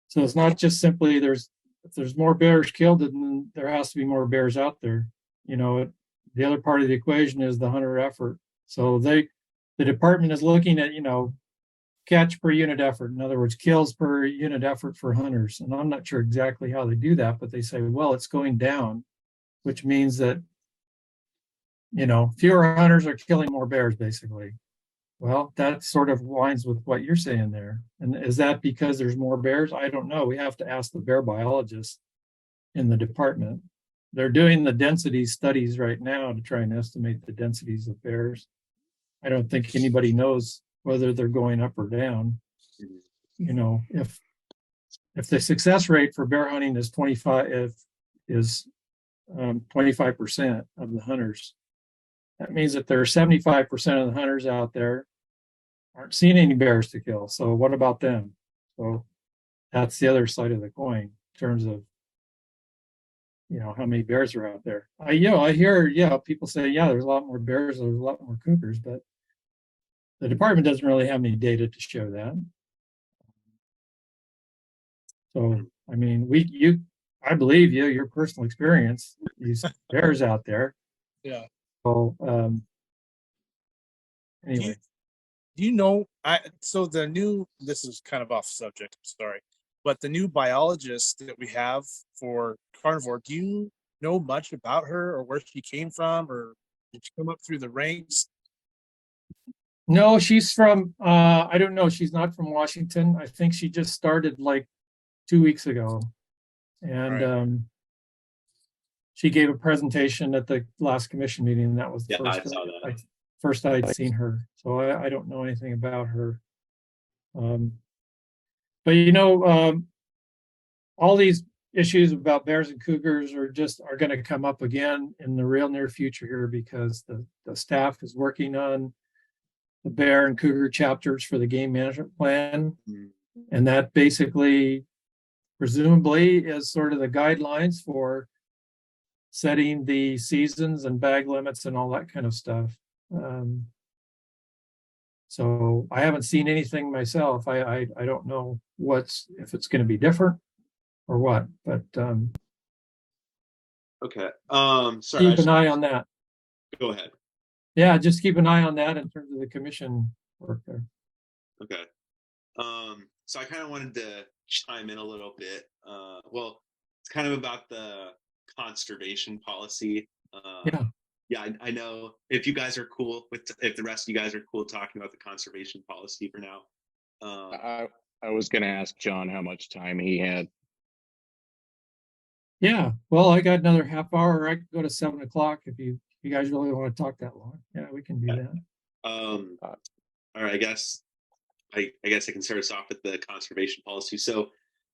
So it's not just simply if there's more bears killed, then there has to be more bears out there. The other part of the equation is the hunter effort. So the department is looking at, catch per unit effort. In other words, kills per unit effort for hunters. And I'm not sure exactly how they do that, but they say, well, it's going down, which means that, fewer hunters are killing more bears, basically. Well, that sort of aligns with what you're saying there. And is that because there's more bears? I don't know. We have to ask the bear biologists in the department. They're doing the density studies right now to try and estimate the densities of bears. I don't think anybody knows whether they're going up or down. If the success rate for bear hunting is 25% of the hunters, that means that there are 75% of the hunters out there aren't seeing any bears to kill. So what about them? So that's the other side of the coin in terms of how many bears are out there. I hear people say, there's a lot more bears, there's a lot more cougars, but the department doesn't really have any data to show that. So, I mean, I believe your personal experience, these bears out there. Yeah. So, anyway. So this is kind of off subject, I'm sorry, but the new biologist that we have for carnivore, do you know much about her or where she came from, or did she come up through the ranks? No, she's from, I don't know. She's not from Washington. I think she just started like 2 weeks ago. And Right. She gave a presentation at the last commission meeting. And that was the first I'd seen her. So I don't know anything about her. But all these issues about bears and cougars are going to come up again in the real near future here, because the staff is working on the bear and cougar chapters for the game management plan. And that basically, presumably, is sort of the guidelines for setting the seasons and bag limits and all that kind of stuff. So I haven't seen anything myself. I don't know if it's going to be different or what, but Okay. Sorry. Keep an eye on that. Go ahead. Yeah, just keep an eye on that in terms of the commission work there. Okay. So I kind of wanted to chime in a little bit. Well, it's kind of about the conservation policy. Yeah, I know if you guys are cool if the rest of you guys are cool talking about the conservation policy for now. I was going to ask John how much time he had. Yeah, well, I got another half hour. I could go to 7 o'clock if you guys really want to talk that long. Yeah, we can do that. All right, I guess I can start us off with the conservation policy. So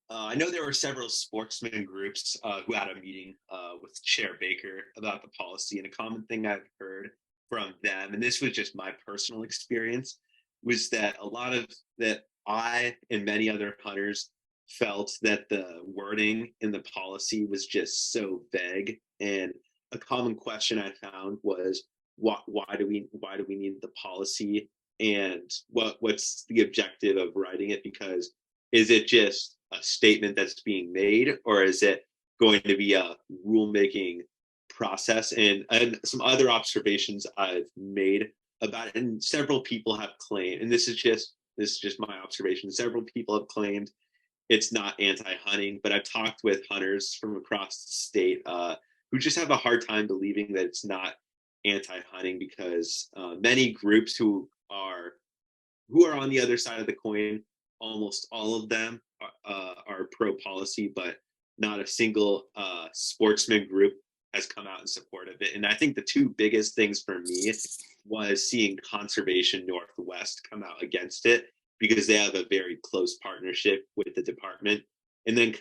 I know there were several sportsman groups who had a meeting with Chair Baker about the policy, and a common thing I've heard from them, and this was just my personal experience, was that a lot of that I and many other hunters felt that the wording in the policy was just so vague. And a common question I found was, why do we need the policy, and what's the objective of writing it? Because is it just a statement that's being made, or is it going to be a rulemaking process? And some other observations I've made about it, and several people have claimed, and this is just my observation, several people have claimed it's not anti-hunting, but I've talked with hunters from across the state who just have a hard time believing that it's not anti-hunting, because many groups who are on the other side of the coin, almost all of them are pro-policy, but not a single sportsman group has come out in support of it. And I think the two biggest things for me was seeing Conservation Northwest come out against it, because they have a very close partnership with the department. And then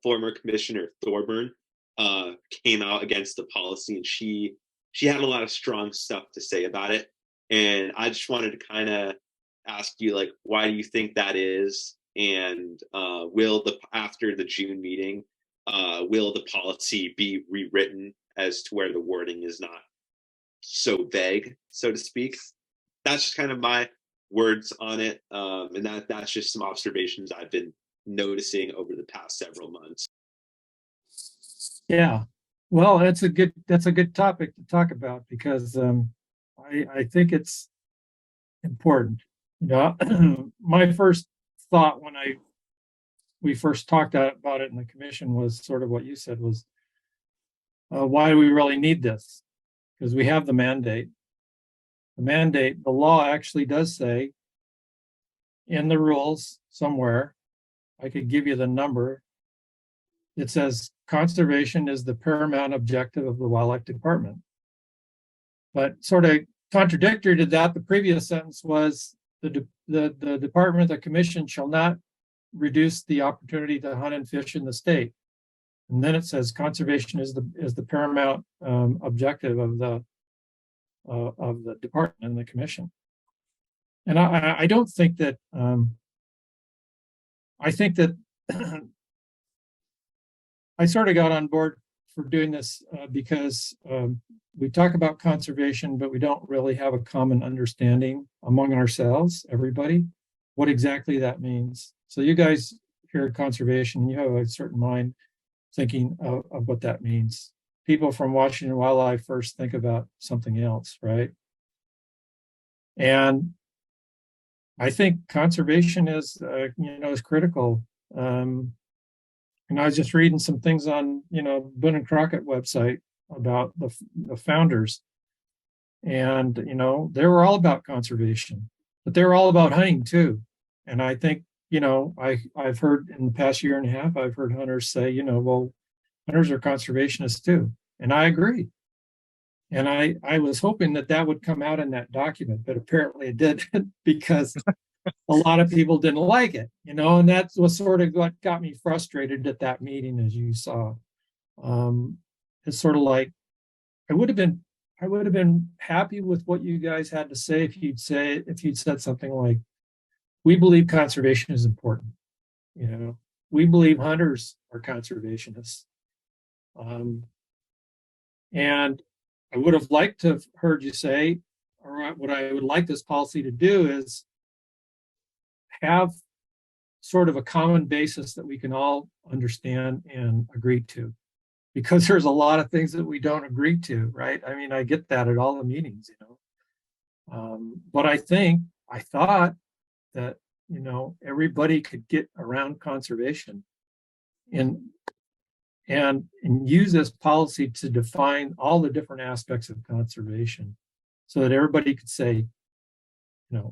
former Commissioner Thorburn came out against the policy, and she had a lot of strong stuff to say about it. And I just wanted to kind of ask you, like, why do you think that is? And after the June meeting, will the policy be rewritten as to where the wording is not so vague, so to speak? That's just kind of my words on it, and that's just some observations I've been noticing over the past several months. Yeah, well, that's a good topic to talk about, because I think it's important. You know, my first thought when we first talked about it in the commission was sort of what you said, was why do we really need this? Because we have the mandate. The law actually does say in the rules somewhere, I could give you the number, it says conservation is the paramount objective of the wildlife department. But sort of contradictory to that, the previous sentence was the department, the commission shall not reduce the opportunity to hunt and fish in the state. And then it says conservation is the paramount objective of the department and the commission. And I don't think that I think that I sort of got on board for doing this because we talk about conservation, but we don't really have a common understanding among ourselves, everybody, what exactly that means. So you guys hear conservation, you have a certain mind thinking of what that means. People from Washington Wildlife first think about something else, right? And I think conservation is, is critical. And I was just reading some things on, Boone and Crockett website about the founders, and they were all about conservation, but they were all about hunting too. And I think, I've heard in the past year and a half, I've heard hunters say, well, hunters are conservationists too, and I agree. And I was hoping that would come out in that document, but apparently it didn't, because a lot of people didn't like it, and that was sort of what got me frustrated at that meeting, as you saw. It's sort of like I would have been happy with what you guys had to say if you'd said something like, we believe conservation is important. We believe hunters are conservationists. And I would have liked to have heard you say, or what I would like this policy to do is have sort of a common basis that we can all understand and agree to, because there's a lot of things that we don't agree to, right? I mean, I get that at all the meetings, but I thought that, everybody could get around conservation and use this policy to define all the different aspects of conservation, so that everybody could say,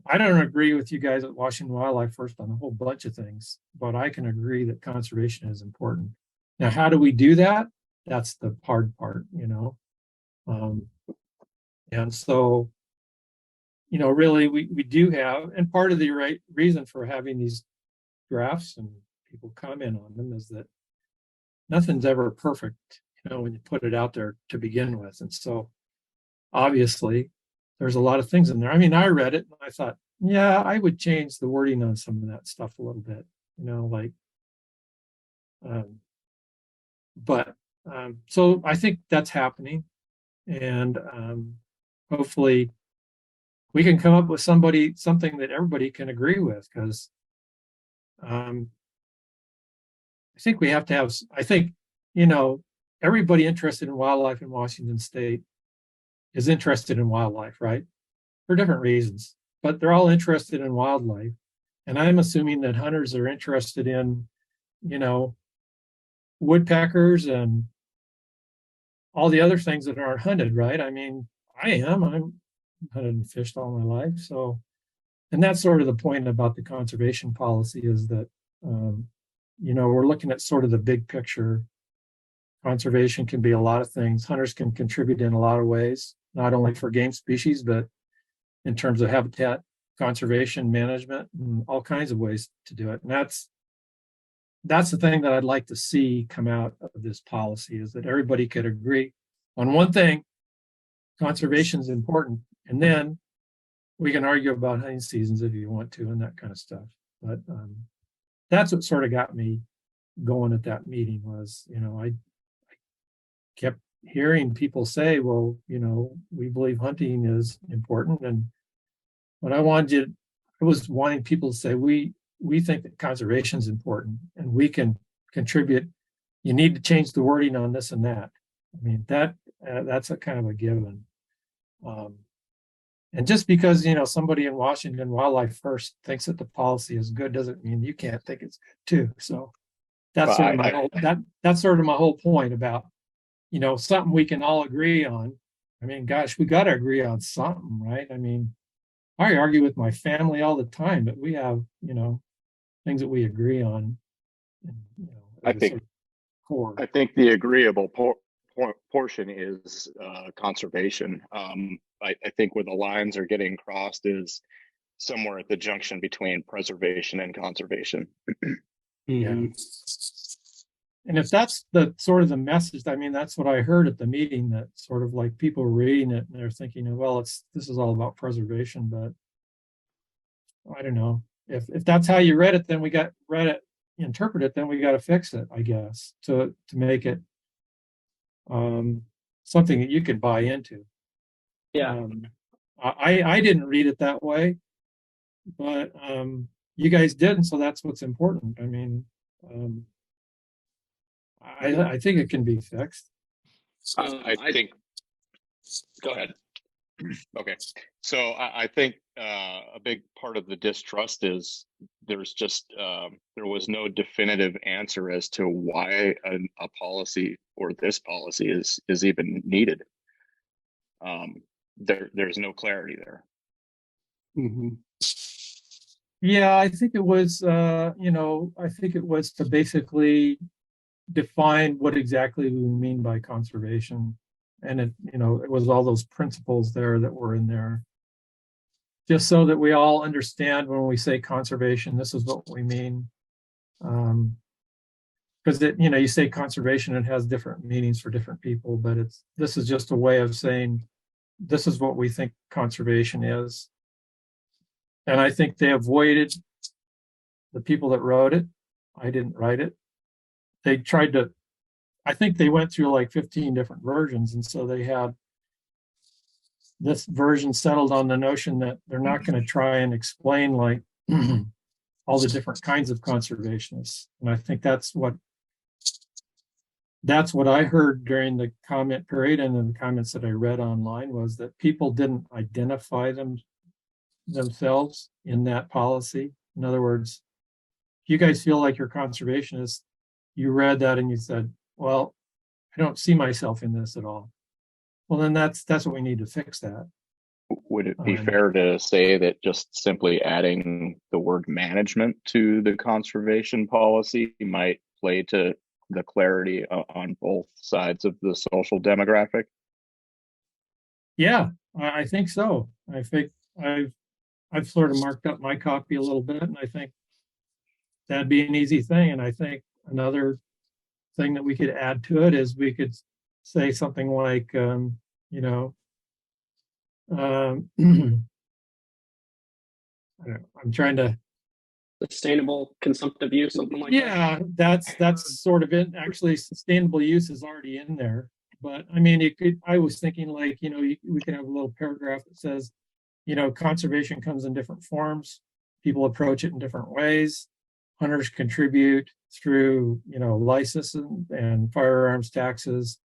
I don't agree with you guys at Washington Wildlife First on a whole bunch of things, but I can agree that conservation is important. Now, how do we do that? That's the hard part, and so, really we do have, and part of the reason for having these drafts and people comment on them is that nothing's ever perfect, when you put it out there to begin with. And so obviously there's a lot of things in there. I mean, I read it and I thought, yeah, I would change the wording on some of that stuff a little bit, so I think that's happening. And hopefully we can come up with something that everybody can agree with, because I think we have to have, everybody interested in wildlife in Washington State is interested in wildlife, right? For different reasons, but they're all interested in wildlife. And I'm assuming that hunters are interested in, woodpeckers and all the other things that aren't hunted, right? I mean, I'm hunted and fished all my life. So, and that's sort of the point about the conservation policy, is that, we're looking at sort of the big picture. Conservation can be a lot of things. Hunters can contribute in a lot of ways, not only for game species, but in terms of habitat conservation management and all kinds of ways to do it. And that's the thing that I'd like to see come out of this policy, is that everybody could agree on one thing: conservation is important, and then we can argue about hunting seasons if you want to and that kind of stuff. But that's what sort of got me going at that meeting. Was, I kept hearing people say, well, we believe hunting is important, and what I was wanting people to say, we think that conservation is important and we can contribute. You need to change the wording on this and that. I mean, that's a kind of a given. And just because, somebody in Washington Wildlife First thinks that the policy is good doesn't mean you can't think it's good too. So that's sort of that's sort of my whole point about, something we can all agree on. I mean, gosh, we got to agree on something, right? I mean, I argue with my family all the time, but we have, things that we agree on. And, I think sort of core. I think the agreeable portion is conservation. I think where the lines are getting crossed is somewhere at the junction between preservation and conservation. Yeah. And if that's the sort of the message, I mean, that's what I heard at the meeting, that sort of like people were reading it and they're thinking, well, this is all about preservation, but I don't know. If that's how you read it, then interpret it, then we got to fix it, I guess, to make it something that you could buy into. Yeah. I didn't read it that way, but you guys did, and so that's what's important. I mean, I think it can be fixed. I think. Go ahead. Okay, so I think a big part of the distrust is there was no definitive answer as to why a policy or this policy is even needed. There's no clarity there. Mm-hmm. Yeah, I think it was, I think it was to basically define what exactly we mean by conservation. And it was all those principles there that were in there, just so that we all understand when we say conservation, this is what we mean. Because you say conservation, it has different meanings for different people, but this is just a way of saying, this is what we think conservation is. And I think they avoided the people that wrote it. I didn't write it. They tried to, I think they went through like 15 different versions. And so they had this version settled on the notion that they're not going to try and explain like all the different kinds of conservationists. And I think that's what I heard during the comment period and then the comments that I read online, was that people didn't identify themselves in that policy. In other words, if you guys feel like you're conservationists, you read that and you said, well, I don't see myself in this at all. Well, then that's what we need to fix that. Would it be fair to say that just simply adding the word management to the conservation policy might play to the clarity on both sides of the social demographic? Yeah, I think so. I think I've sort of marked up my copy a little bit, and I think that'd be an easy thing. And I think another thing that we could add to it is we could say something like, I'm trying to. Sustainable consumptive use, something like that. Yeah, that's sort of it. Actually, sustainable use is already in there. But I mean, I was thinking like, we could have a little paragraph that says, conservation comes in different forms. People approach it in different ways. Hunters contribute through, licensing and firearms taxes,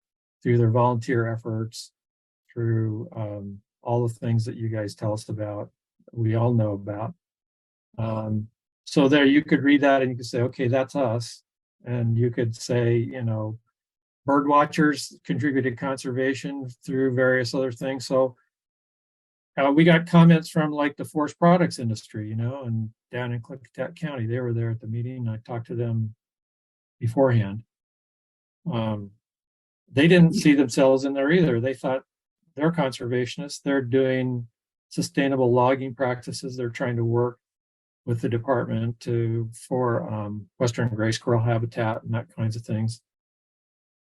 through their volunteer efforts, through all the things that you guys tell us about, we all know about. So there you could read that and you could say, okay, that's us. And you could say, bird watchers contributed conservation through various other things. So we got comments from like the forest products industry, and down in Clickitat County, they were there at the meeting. I talked to them beforehand. They didn't see themselves in there either. They thought they're conservationists. They're doing sustainable logging practices. They're trying to work with the department for western gray squirrel habitat and that kinds of things.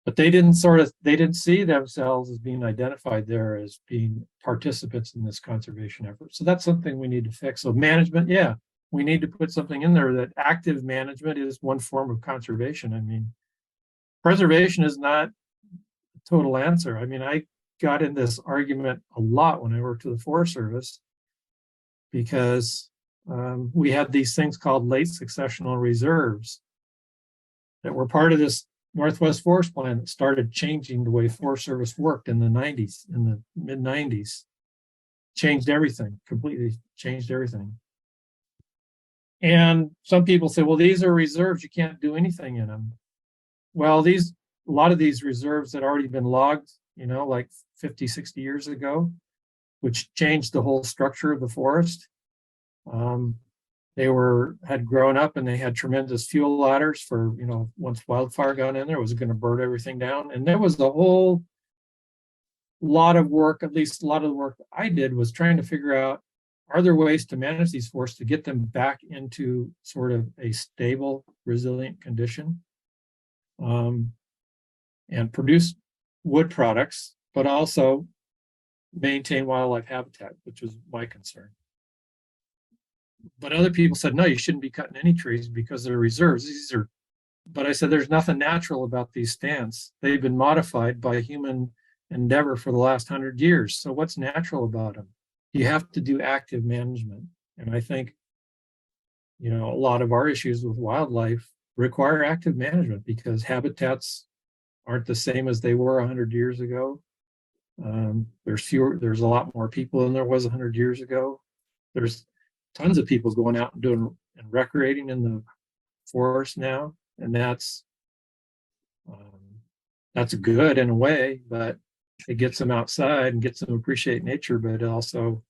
But they didn't see themselves as being identified there as being participants in this conservation effort. So that's something we need to fix. So management, yeah, we need to put something in there that active management is one form of conservation. I mean, preservation is not a total answer. I mean, I got in this argument a lot when I worked for the Forest Service because we had these things called late successional reserves that were part of this Northwest Forest Plan that started changing the way Forest Service worked in the 90s, in the mid 90s. Changed everything, completely changed everything. And some people say, well, these are reserves, you can't do anything in them. Well, a lot of these reserves had already been logged, like 50, 60 years ago, which changed the whole structure of the forest. They had grown up and they had tremendous fuel ladders for, once wildfire got in there, it was going to burn everything down. And there was a whole lot of work, at least a lot of the work I did was trying to figure out, are there ways to manage these forests to get them back into sort of a stable, resilient condition, and produce wood products, but also maintain wildlife habitat, which was my concern. But other people said, no, you shouldn't be cutting any trees because they're reserves. But I said, there's nothing natural about these stands. They've been modified by human endeavor for the last 100 years. So what's natural about them? You have to do active management. And I think, a lot of our issues with wildlife require active management because habitats aren't the same as they were 100 years ago. There's a lot more people than there was 100 years ago. There's tons of people going out and doing and recreating in the forest now, and that's good in a way, but it gets them outside and gets them to appreciate nature, but it also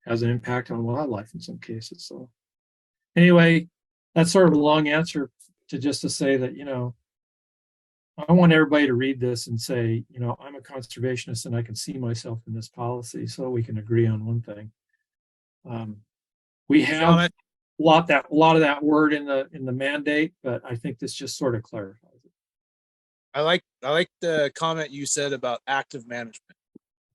has an impact on wildlife in some cases. So anyway, that's sort of a long answer to say that, I want everybody to read this and say, I'm a conservationist and I can see myself in this policy, so we can agree on one thing. We have a lot of that word in the mandate, but I think this just sort of clarifies it. I like the comment you said about active management.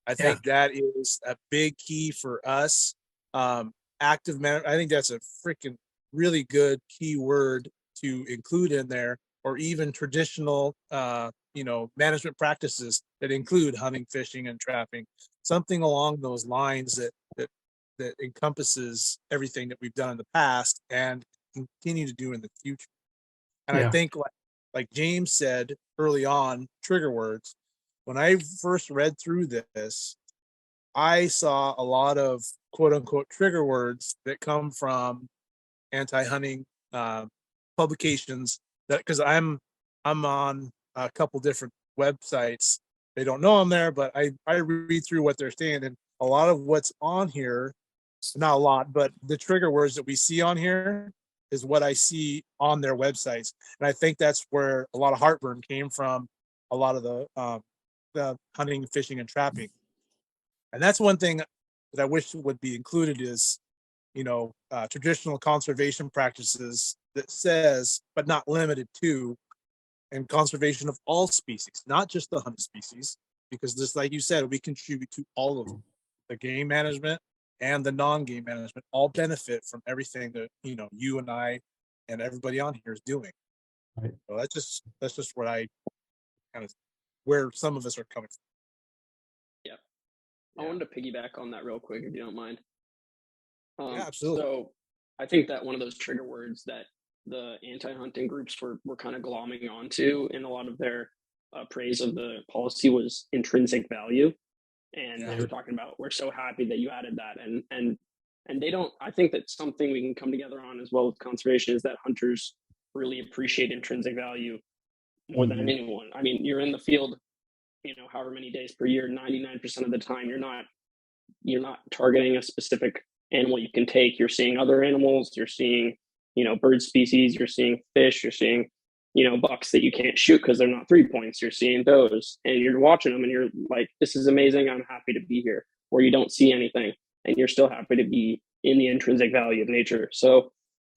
I think that is a big key for us. Active management. I think that's a freaking really good key word to include in there, or even traditional, management practices that include hunting, fishing, and trapping. Something along those lines that encompasses everything that we've done in the past and continue to do in the future. And I think like James said early on, trigger words, when I first read through this, I saw a lot of quote unquote trigger words that come from anti-hunting publications, that because I'm on a couple different websites. They don't know I'm there, but I read through what they're saying, and a lot of what's on here, not a lot, but the trigger words that we see on here is what I see on their websites. And I think that's where a lot of heartburn came from, a lot of the hunting, fishing, and trapping. And that's one thing that I wish would be included is, traditional conservation practices that says, but not limited to, and conservation of all species, not just the hunted species, because just like you said, we contribute to all of them. The game management and the non-game management all benefit from everything that you and I and everybody on here is doing. Right. So that's just what I kind of where some of us are coming from. Yeah. I wanted to piggyback on that real quick, if you don't mind. Yeah, absolutely. So I think that one of those trigger words that the anti-hunting groups were kind of glomming onto in a lot of their praise of the policy was intrinsic value. And they were talking about, we're so happy that you added that. And they don't, I think that something we can come together on as well with conservation is that hunters really appreciate intrinsic value more than anyone. I mean, you're in the field, however many days per year, 99% of the time, you're not targeting a specific animal you can take. You're seeing other animals, you're seeing, bird species, you're seeing fish, you're seeing, bucks that you can't shoot because they're not 3 points. You're seeing those and you're watching them and you're like, this is amazing. I'm happy to be here. Or you don't see anything and you're still happy to be in the intrinsic value of nature. So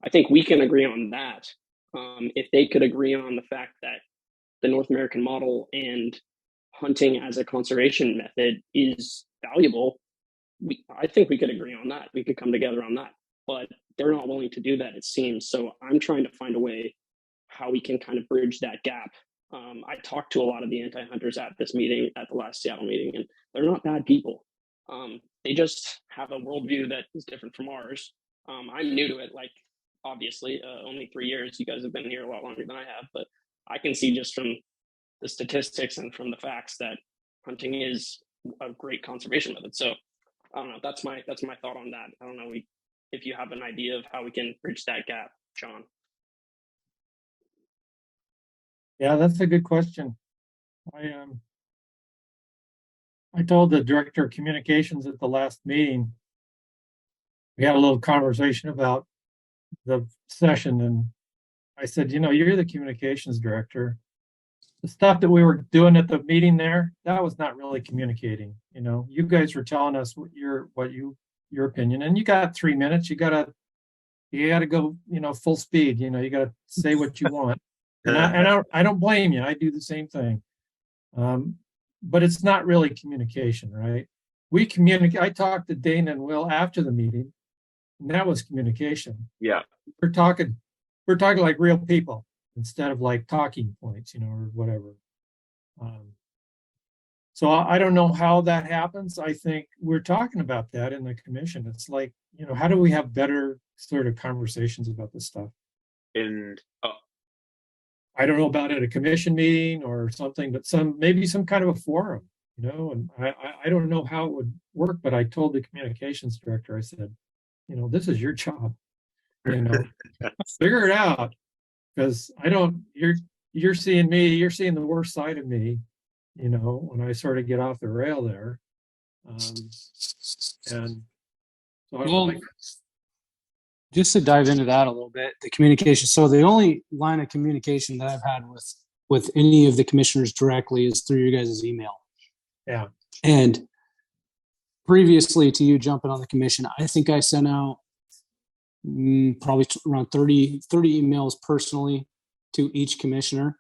I think we can agree on that. If they could agree on the fact that the North American model and hunting as a conservation method is valuable, I think we could agree on that. We could come together on that, but they're not willing to do that, it seems. So I'm trying to find a way how we can kind of bridge that gap. I talked to a lot of the anti-hunters at this meeting, at the last Seattle meeting, and they're not bad people. They just have a worldview that is different from ours. I'm new to it, like obviously, only 3 years. You guys have been here a lot longer than I have, but I can see just from the statistics and from the facts that hunting is a great conservation method. So I don't know. That's my thought on that. I don't know if you have an idea of how we can bridge that gap, John. Yeah, that's a good question. I told the director of communications at the last meeting, we had a little conversation about the session, and I said, you're the communications director. The stuff that we were doing at the meeting there, that was not really communicating. You guys were telling us your opinion, and you got 3 minutes. You gotta go, full speed. You gotta say what you want. And I don't blame you. I do the same thing. But it's not really communication, right? We communicate. I talked to Dana and Will after the meeting, and that was communication. Yeah. We're talking like real people instead of like talking points, or whatever. So I don't know how that happens. I think we're talking about that in the commission. It's like, how do we have better sort of conversations about this stuff? And I don't know about at a commission meeting or something, but maybe some kind of a forum, and I don't know how it would work, but I told the communications director, I said, this is your job, figure it out. Because you're seeing the worst side of me, when I sort of get off the rail there. And so well, just to dive into that a little bit, the communication. So the only line of communication that I've had with any of the commissioners directly is through your guys' email. Yeah. And previously to you jumping on the commission, I think I sent out probably around 30 emails personally to each commissioner.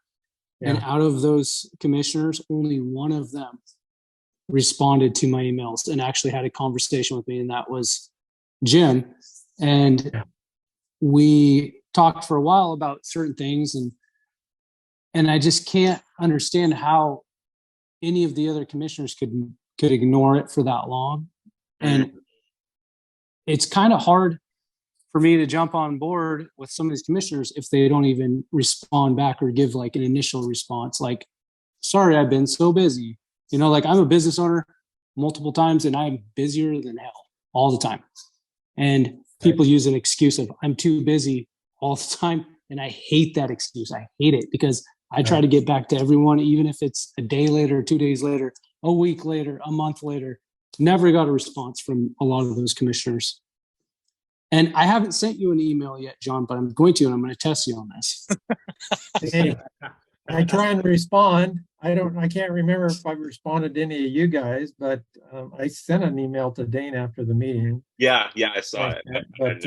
Yeah. And out of those commissioners, only one of them responded to my emails and actually had a conversation with me, and that was Jim. And we talked for a while about certain things, and I just can't understand how any of the other commissioners could ignore it for that long. And it's kind of hard for me to jump on board with some of these commissioners if they don't even respond back or give like an initial response, like, sorry, I've been so busy. Like I'm a business owner multiple times and I'm busier than hell all the time. And people use an excuse of I'm too busy all the time. And I hate that excuse. I hate it because I try to get back to everyone, even if it's a day later, 2 days later, a week later, a month later. Never got a response from a lot of those commissioners. And I haven't sent you an email yet, John, but I'm going to, and I'm going to test you on this. Hey, I try and respond. I can't remember if I responded to any of you guys, but I sent an email to Dane after the meeting. Yeah, I saw it. But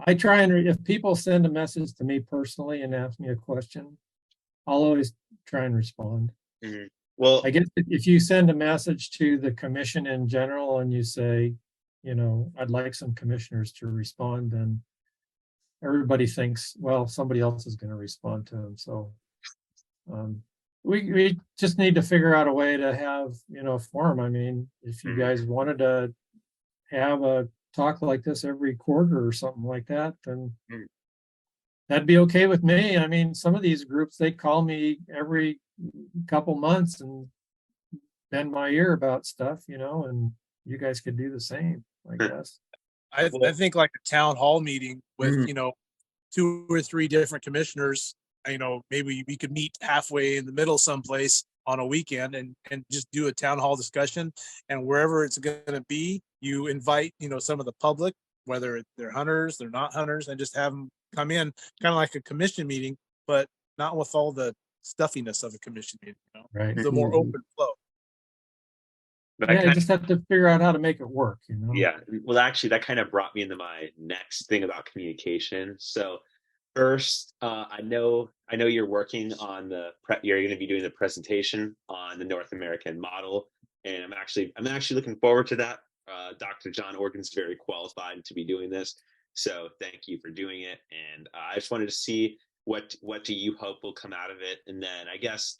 I try and, if people send a message to me personally and ask me a question, I'll always try and respond. Mm-hmm. Well, I guess if you send a message to the commission in general and you say, I'd like some commissioners to respond, then everybody thinks, well, somebody else is going to respond to them. So we just need to figure out a way to have, a forum. I mean, if you guys wanted to have a talk like this every quarter or something like that, then that'd be okay with me. I mean, some of these groups, they call me every couple months and bend my ear about stuff, and you guys could do the same, I guess. I think like a town hall meeting with, 2 or 3 different commissioners, maybe we could meet halfway in the middle someplace on a weekend and just do a town hall discussion. And wherever it's going to be, you invite, some of the public, whether they're hunters, they're not hunters, and just have them come in, kind of like a commission meeting, but not with all the stuffiness of a commission meeting, Right. The more open flow. But I Yeah, you kind just have to figure out how to make it work, you know? Yeah, well, actually, that kind of brought me into my next thing about communication. So, first, I know you're working on you're going to be doing the presentation on the North American model, and I'm actually looking forward to that. Dr. John Organ's very qualified to be doing this, so thank you for doing it. And I just wanted to see what do you hope will come out of it, and then I guess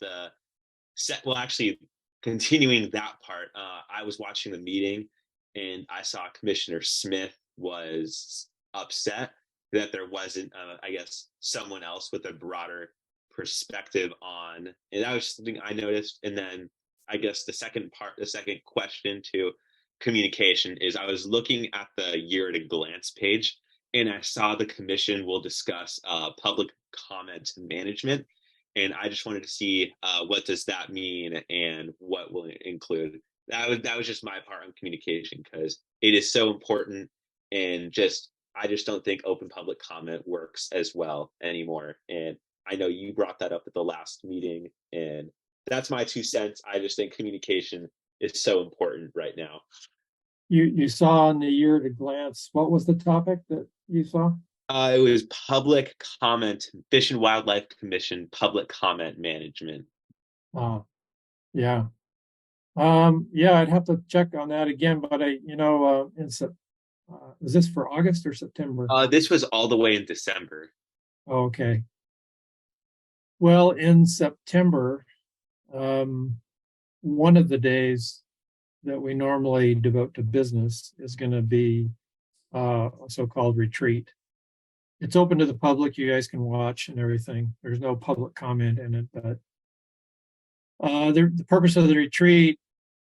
actually, continuing that part, I was watching the meeting and I saw Commissioner Smith was upset that there wasn't, I guess, someone else with a broader perspective on, and that was something I noticed. And then I guess the second question to communication is I was looking at the year at a glance page and I saw the commission will discuss public comment management, and I just wanted to see what does that mean and what will it include. That was just my part on communication because it is so important, and I just don't think open public comment works as well anymore. And I know you brought that up at the last meeting, and that's my 2 cents. I just think communication is so important right now. You saw in the year at a glance, what was the topic that you saw? It was public comment, Fish and Wildlife Commission, public comment management. Yeah. Yeah, I'd have to check on that again, but was this for August or September? This was all the way in December. Okay. Well, in September, one of the days that we normally devote to business is going to be a so-called retreat. It's open to the public. You guys can watch and everything. There's no public comment in it, but the purpose of the retreat,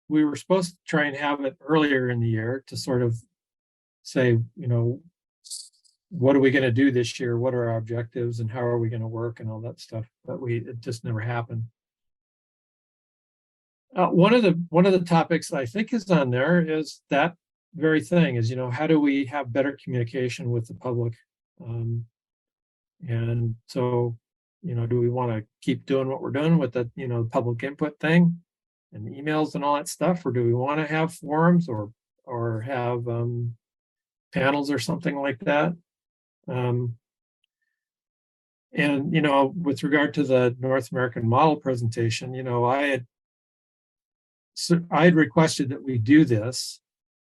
we were supposed to try and have it earlier in the year to sort of say, what are we going to do this year? What are our objectives and how are we going to work and all that stuff? But it just never happened. One of the topics I think is on there is that very thing is, how do we have better communication with the public? And so, do we want to keep doing what we're doing with the, public input thing and the emails and all that stuff, or do we want to have forums or have panels or something like that? And with regard to the North American model presentation, I had requested that we do this,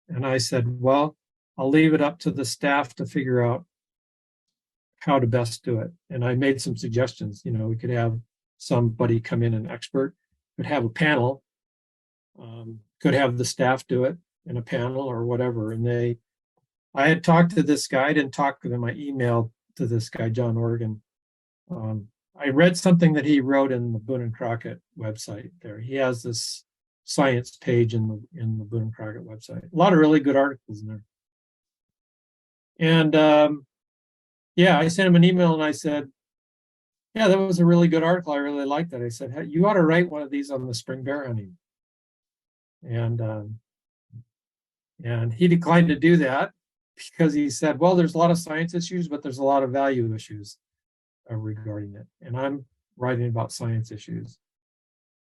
and I said, well, I'll leave it up to the staff to figure out how to best do it. And I made some suggestions. We could have somebody come in, an expert, could have a panel, could have the staff do it in a panel or whatever. And I had talked to this guy. I didn't talk to them. I emailed to this guy, John Organ. I read something that he wrote in the Boone and Crockett website there. He has this science page in the Boone and Crockett website. A lot of really good articles in there. And I sent him an email and I said, yeah, that was a really good article. I really liked that. I said, hey, you ought to write one of these on the spring bear hunting. And he declined to do that because he said, well, there's a lot of science issues, but there's a lot of value issues regarding it. And I'm writing about science issues.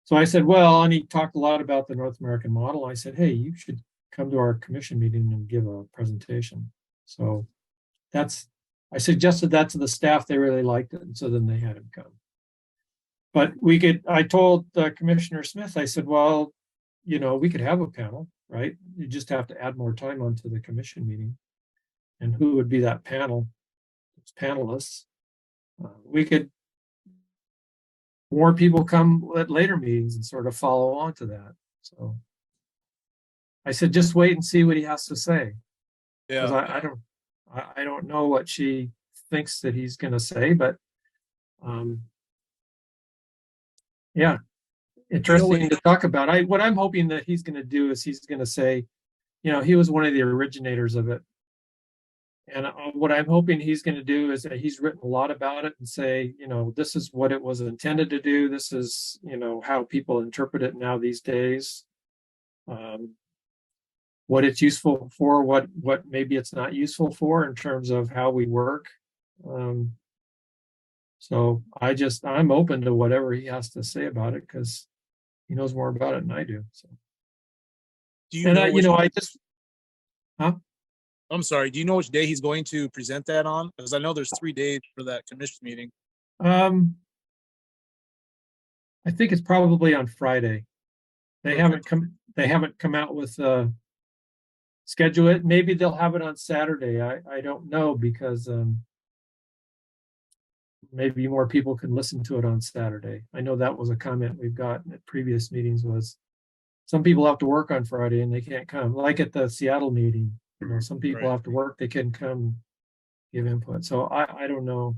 So I said, well, and he talked a lot about the North American model. I said, hey, you should come to our commission meeting and give a presentation. So I suggested that to the staff. They really liked it. And so then they had him come. But I told Commissioner Smith, I said, well, we could have a panel, right? You just have to add more time onto the commission meeting. And who would be that panel? It's panelists. We could more people come at later meetings and sort of follow on to that. So I said, just wait and see what he has to say. Yeah. I don't know what she thinks that he's going to say, but interesting to talk about. What I'm hoping that he's going to do is he's going to say, he was one of the originators of it. And what I'm hoping he's going to do is that he's written a lot about it and say, this is what it was intended to do. This is, how people interpret it now these days. What it's useful for, what maybe it's not useful for in terms of how we work. So I'm open to whatever he has to say about it because he knows more about it than I do. So. Do you And know which, I just, huh? I'm sorry, do you know which day he's going to present that on? Because I know there's 3 days for that commission meeting. I think it's probably on Friday. They haven't come out with schedule it. Maybe they'll have it on Saturday. I don't know, because maybe more people can listen to it on Saturday. I know that was a comment we've gotten at previous meetings, was some people have to work on Friday and they can't come, like at the Seattle meeting. Some people Right. have to work, they can come give input. So I don't know.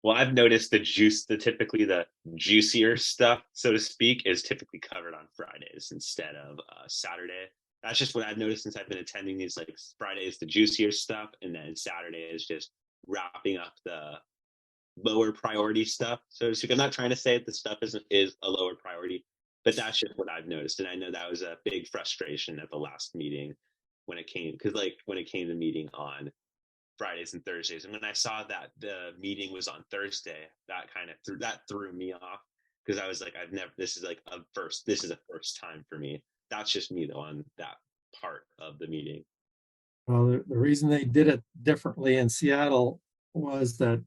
Well, I've noticed typically the juicier stuff, so to speak, is typically covered on Fridays instead of Saturday. That's just what I've noticed since I've been attending these. Like, Friday is the juicier stuff, and then Saturday is just wrapping up the lower priority stuff, so to speak. I'm not trying to say that the stuff is a lower priority, but that's just what I've noticed. And I know that was a big frustration at the last meeting when it came to the meeting on Fridays and Thursdays. And when I saw that the meeting was on Thursday, that kind of threw me off, because I was like, this is a first time for me. That's just me though on that part of the meeting. Well, the reason they did it differently in Seattle was that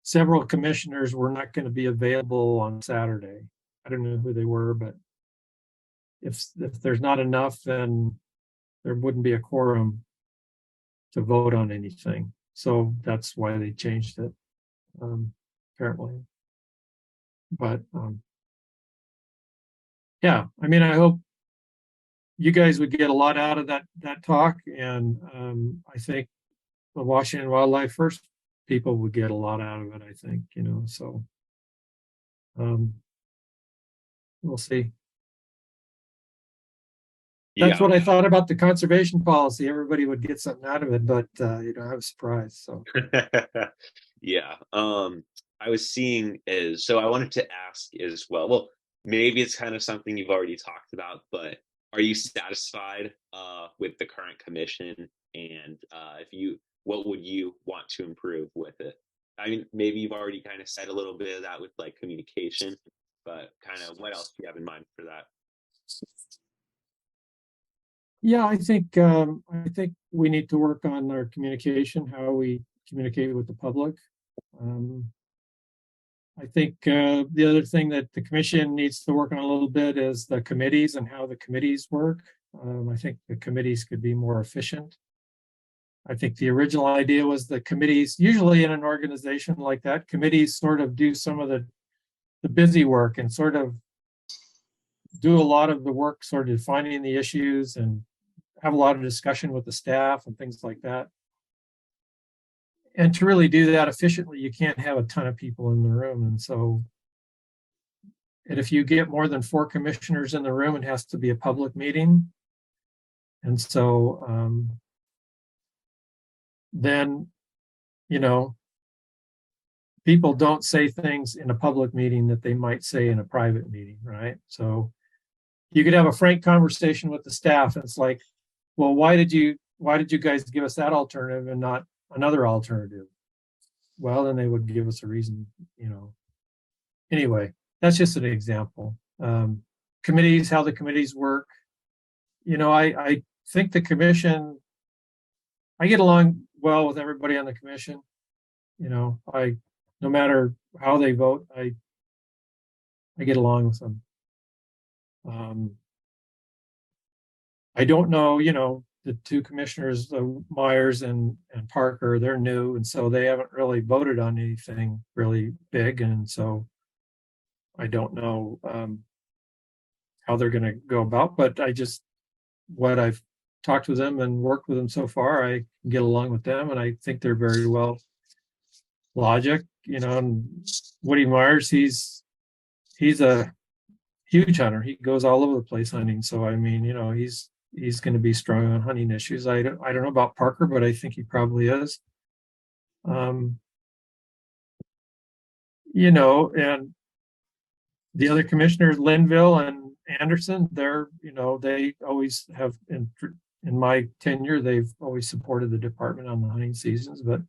several commissioners were not going to be available on Saturday. I don't know who they were, but if there's not enough, then there wouldn't be a quorum to vote on anything. So that's why they changed it, apparently. But yeah, I mean, I hope you guys would get a lot out of that talk, and I think the Washington Wildlife First people would get a lot out of it. I think, so we'll see. That's what I thought about the conservation policy. Everybody would get something out of it, but I was surprised. So yeah, I was seeing so I wanted to ask as well. Well, maybe it's kind of something you've already talked about, but are you satisfied with the current commission? And what would you want to improve with it? I mean, maybe you've already kind of said a little bit of that with like communication, but kind of what else do you have in mind for that? yeah, I think we need to work on our communication, how we communicate with the public. I think the other thing that the commission needs to work on a little bit is the committees and how the committees work. I think the committees could be more efficient. I think the original idea was the committees, usually in an organization like that, committees sort of do some of the busy work and sort of do a lot of the work, sort of defining the issues and have a lot of discussion with the staff and things like that. And to really do that efficiently, you can't have a ton of people in the room. And if you get more than 4 commissioners in the room, it has to be a public meeting. And so then, people don't say things in a public meeting that they might say in a private meeting, right? So you could have a frank conversation with the staff, and it's like, well, why did you guys give us that alternative and not another alternative? Well, then they would give us a reason, Anyway, that's just an example. Committees, how the committees work. I think the commission, I get along well with everybody on the commission. No matter how they vote, I get along with them. I don't know, the 2 commissioners, Myers and Parker, they're new, and so they haven't really voted on anything really big, and so I don't know how they're going to go about. But what I've talked with them and worked with them so far, I get along with them, and I think they're very well logic. And Woody Myers, he's a huge hunter. He goes all over the place hunting. So I mean, he's going to be strong on hunting issues. I don't know about Parker, but I think he probably is. And the other commissioners, Linville and Anderson, they always have, in my tenure, they've always supported the department on the hunting seasons. But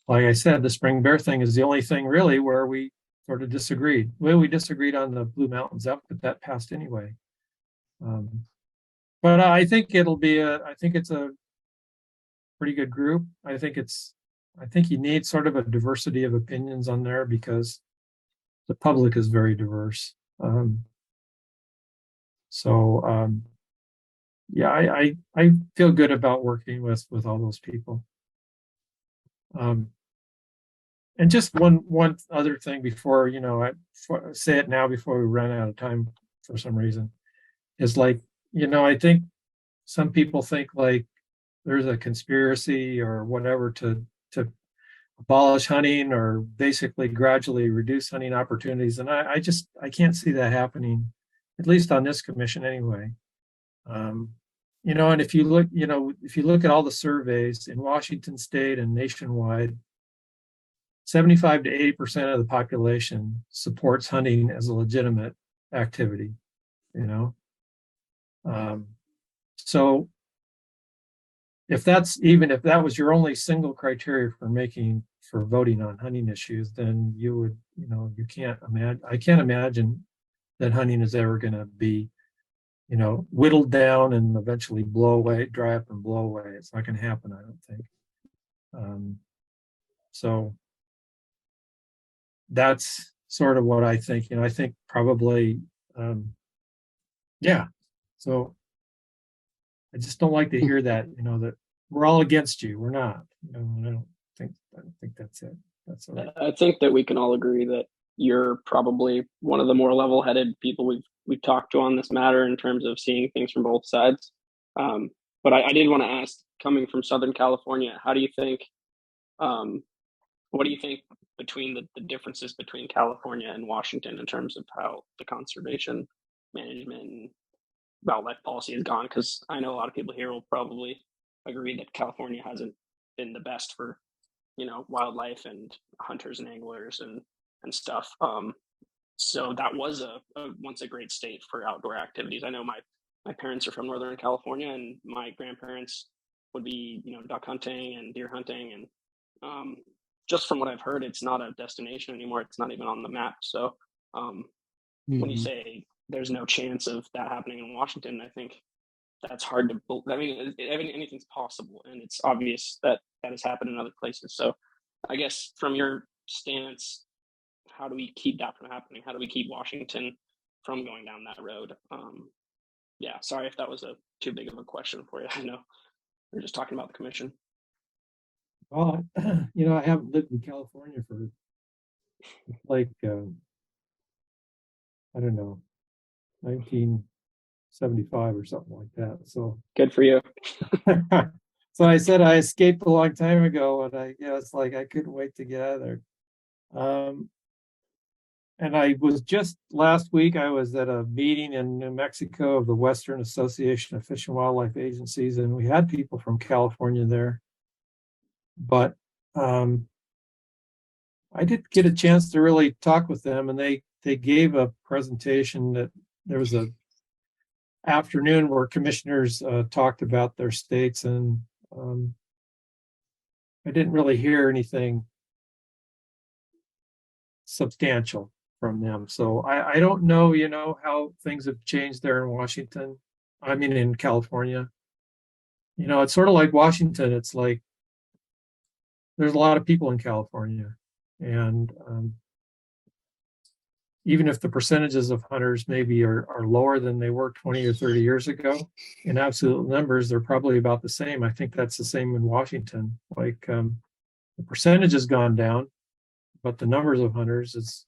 like I said, the spring bear thing is the only thing really where we sort of disagreed. Well, we disagreed on the Blue Mountains up, but that passed anyway. But I think I think it's a pretty good group. I think you need sort of a diversity of opinions on there because the public is very diverse. Yeah, I feel good about working with all those people. And just one other thing before, I say it now before we run out of time for some reason, is like, I think some people think like there's a conspiracy or whatever to abolish hunting or basically gradually reduce hunting opportunities. And I can't see that happening, at least on this commission anyway. And if you look at all the surveys in Washington state and nationwide, 75 to 80% of the population supports hunting as a legitimate activity, So if that was your only single criteria for voting on hunting issues, then you would, I can't imagine that hunting is ever going to be, whittled down and eventually dry up and blow away. It's not going to happen, I don't think. So that's sort of what I think. I think probably, yeah. So I just don't like to hear that, that we're all against you. We're not. I don't think that's it. That's all right. I think that we can all agree that you're probably one of the more level-headed people we've talked to on this matter in terms of seeing things from both sides. But I did want to ask, coming from Southern California, how do you think? What do you think between the differences between California and Washington in terms of how the conservation management and wildlife policy has gone? Because I know a lot of people here will probably agree that California hasn't been the best for, wildlife and hunters and anglers and stuff. So that was once a great state for outdoor activities. I know my parents are from Northern California, and my grandparents would be, duck hunting and deer hunting. And just from what I've heard, it's not a destination anymore. It's not even on the map. So when you say there's no chance of that happening in Washington, I think that's hard to believe. I mean, anything's possible, and it's obvious that has happened in other places. So I guess from your stance, how do we keep that from happening? How do we keep Washington from going down that road? Yeah, sorry if that was too big of a question for you. I know we're just talking about the commission. Well, I haven't lived in California for like, I don't know, 1975 or something like that. So good for you. So I said I escaped a long time ago, and it's like I couldn't wait to get out of there. And I was just last week, I was at a meeting in New Mexico of the Western Association of Fish and Wildlife Agencies, and we had people from California there. But I did get a chance to really talk with them, and they gave a presentation that there was a afternoon where commissioners talked about their states, and I didn't really hear anything substantial from them. So I don't know, how things have changed there in Washington. I mean, in California. It's sort of like Washington. It's like there's a lot of people in California, and even if the percentages of hunters maybe are lower than they were 20 or 30 years ago, in absolute numbers, they're probably about the same. I think that's the same in Washington. Like the percentage has gone down, but the numbers of hunters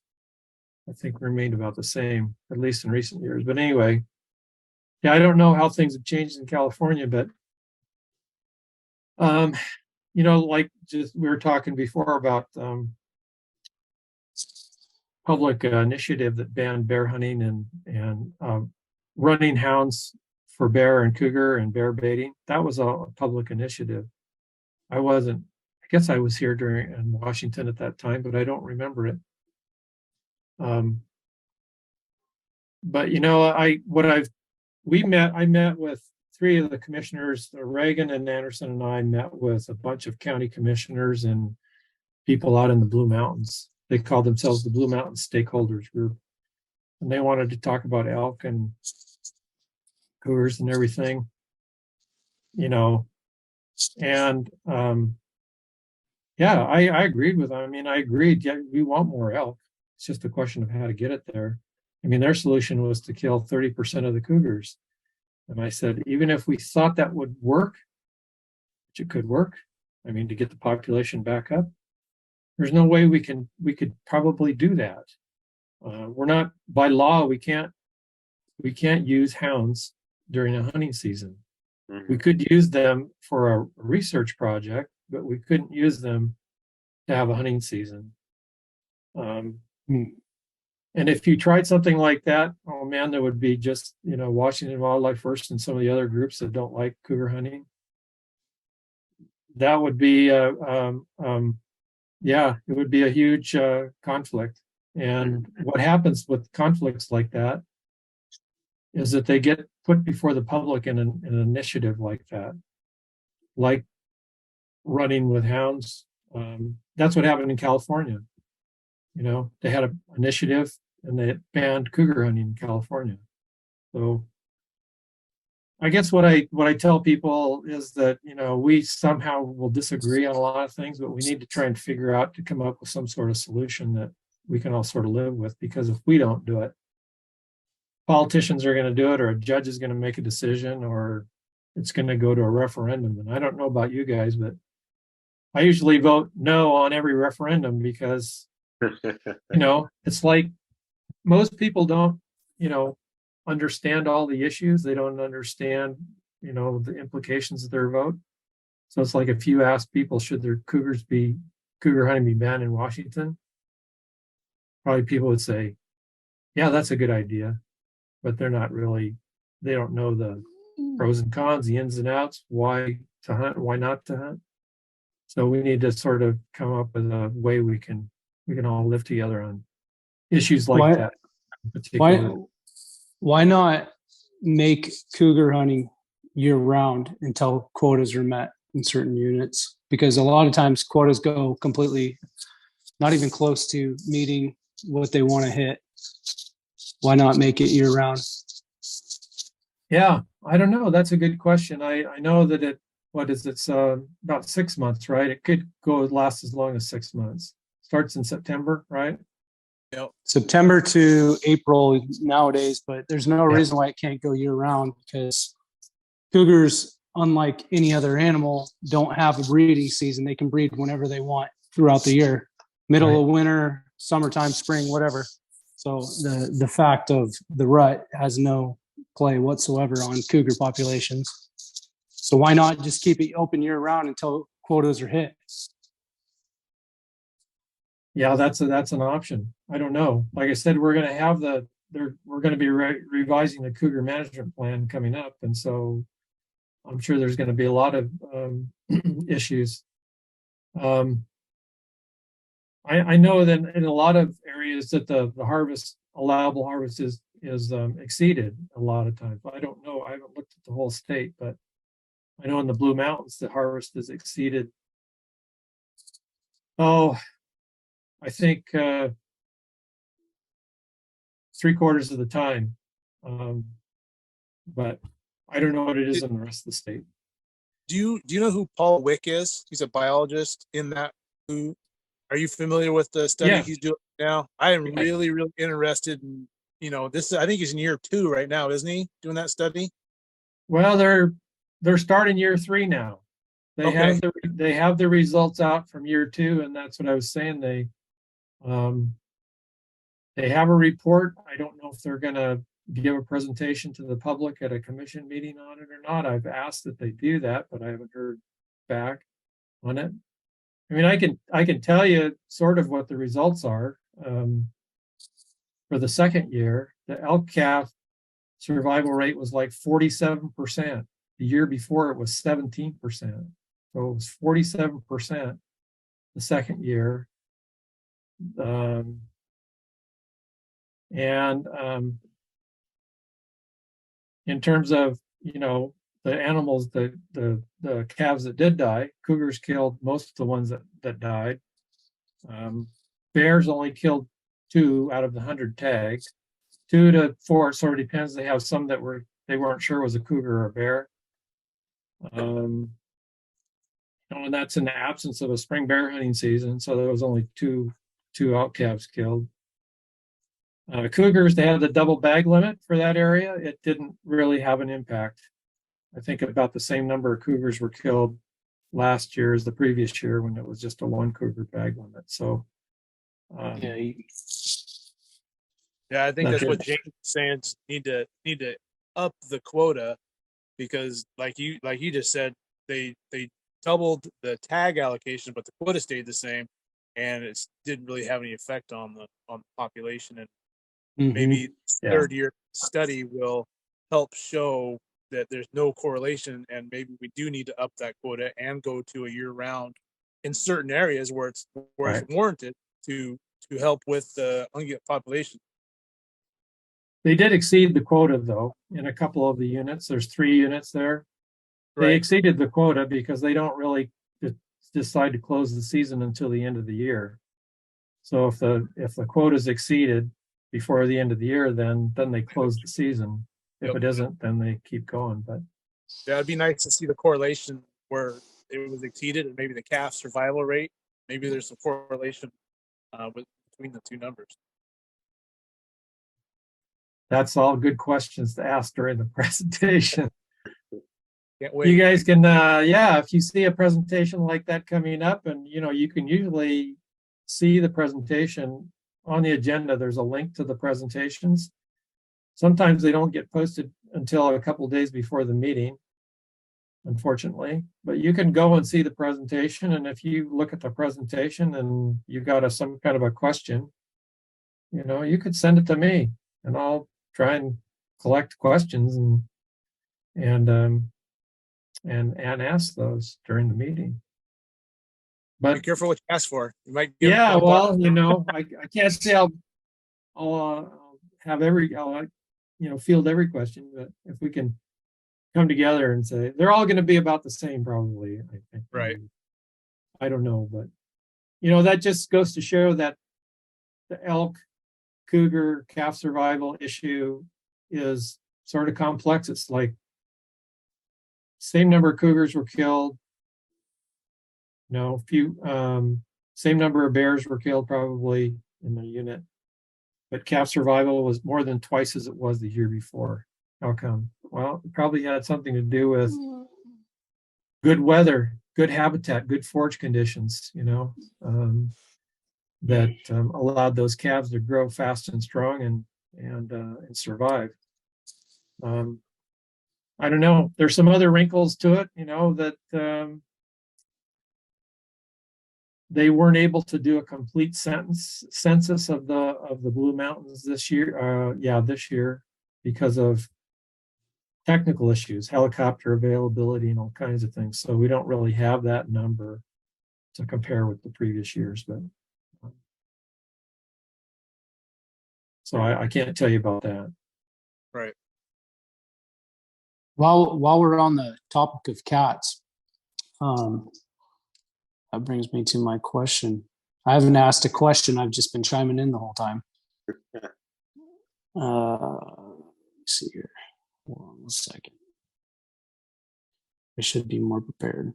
I think, remained about the same, at least in recent years. But anyway, yeah, I don't know how things have changed in California, but like just we were talking before about public initiative that banned bear hunting and running hounds for bear and cougar and bear baiting. That was a public initiative. I guess I was here in Washington at that time, but I don't remember it. But I met with three of the commissioners. Reagan and Anderson and I met with a bunch of county commissioners and people out in the Blue Mountains. They called themselves the Blue Mountain Stakeholders Group, and they wanted to talk about elk and cougars and everything, you know, and yeah, I agreed with them. I mean, I agreed. Yeah, we want more elk. It's just a question of how to get it there. I mean, their solution was to kill 30% of the cougars. And I said, even if we thought that would work, which it could work, I mean, to get the population back up, there's no way we could probably do that. We're not, by law, we can't use hounds during a hunting season. We could use them for a research project, but we couldn't use them to have a hunting season. And if you tried something like that, oh man, there would be just, you know, Washington Wildlife First and some of the other groups that don't like cougar hunting. That would be, yeah, it would be a huge conflict. And what happens with conflicts like that is that they get put before the public in an initiative like that, like running with hounds. That's what happened in California. You know, they had an initiative and they banned cougar hunting in California. So I guess what I tell people is that, you know, we somehow will disagree on a lot of things, but we need to try and figure out to come up with some sort of solution that we can all sort of live with, because if we don't do it, politicians are going to do it, or a judge is going to make a decision, or it's going to go to a referendum. And I don't know about you guys, but I usually vote no on every referendum because, you know, it's like most people don't, you know, understand all the issues. They don't understand, you know, the implications of their vote. So it's like if you ask people, should their cougar hunting be banned in Washington? Probably people would say, yeah, that's a good idea. But they're not really, they don't know the pros and cons, the ins and outs, why to hunt, why not to hunt. So we need to sort of come up with a way we can all live together on issues like that. Why not make cougar hunting year round until quotas are met in certain units? Because a lot of times quotas go completely, not even close to meeting what they want to hit. Why not make it year round? Yeah, I don't know. That's a good question. I know that it's about 6 months, right? It could last as long as 6 months. Starts in September, right? Yep. September to April nowadays, but there's no reason why it can't go year round, because cougars, unlike any other animal, don't have a breeding season. They can breed whenever they want throughout the year, middle of winter, summertime, spring, whatever. So the fact of the rut has no play whatsoever on cougar populations. So why not just keep it open year round until quotas are hit? Yeah, that's an option. I don't know. Like I said, we're going to have we're going to be revising the cougar management plan coming up, and so I'm sure there's going to be a lot of issues. I know that in a lot of areas that the allowable harvest is exceeded a lot of times. I don't know. I haven't looked at the whole state, but I know in the Blue Mountains the harvest is exceeded. Oh, I think 3/4 of the time, but I don't know what it is in the rest of the state. Do you know who Paul Wick is? He's a biologist in that. Are you familiar with the study he's doing now? I am really, really interested in, you know, this. I think he's in year 2 right now, isn't he? Doing that study? Well, they're starting year 3 now. They have the results out from year 2, and that's what I was saying. They have a report. I don't know if they're going to give a presentation to the public at a commission meeting on it or not. I've asked that they do that, but I haven't heard back on it. I mean, I can tell you sort of what the results are. For the second year, the elk calf survival rate was like 47%. The year before it was 17%. So it was 47% the second year. In terms of, you know, the animals, the calves that did die, cougars killed most of the ones that died. Bears only killed 2 out of the 100 tagged. 2 to 4, it sort of depends. They have some that were they weren't sure it was a cougar or a bear. And that's in the absence of a spring bear hunting season, so there was only two elk calves killed. Cougars, they had the double bag limit for that area. It didn't really have an impact. I think about the same number of cougars were killed last year as the previous year when it was just a 1 cougar bag limit. So yeah, I think that's what James is saying. Need to up the quota, because like you just said, they doubled the tag allocation, but the quota stayed the same, and it didn't really have any effect on the population. And maybe third year study will help show that there's no correlation, and maybe we do need to up that quota and go to a year round in certain areas where it's warranted to help with the ungulate population. They did exceed the quota though in a couple of the units. There's 3 units there. They exceeded the quota because they don't really decide to close the season until the end of the year. So if the quota is exceeded before the end of the year, then they close the season. If it isn't, then they keep going. But yeah, it'd be nice to see the correlation where it was exceeded, and maybe the calf survival rate. Maybe there's some correlation between the two numbers. That's all good questions to ask during the presentation. Can't wait. You guys can, if you see a presentation like that coming up, and you can usually see the presentation on the agenda. There's a link to the presentations. Sometimes they don't get posted until a couple of days before the meeting, unfortunately. But you can go and see the presentation, and if you look at the presentation and you've got some kind of a question, you could send it to me, and I'll try and collect questions and ask those during the meeting. But be careful what you ask for. You might. I can't say I'll have field every question, but if we can come together and say they're all going to be about the same, probably. I think. Right. I don't know, but that just goes to show that the elk, cougar, calf survival issue is sort of complex. It's like same number of cougars were killed. Same number of bears were killed probably in the unit, but calf survival was more than twice as it was the year before. How come? Well, it probably had something to do with good weather, good habitat, good forage conditions, that allowed those calves to grow fast and strong and survive. I don't know. There's some other wrinkles to it, that they weren't able to do a complete census of the Blue Mountains this year. This year, because of technical issues, helicopter availability, and all kinds of things. So we don't really have that number to compare with the previous years, but so I can't tell you about that. Right. While we're on the topic of cats, that brings me to my question. I haven't asked a question. I've just been chiming in the whole time. Let's see here. Hold on 1 second. I should be more prepared.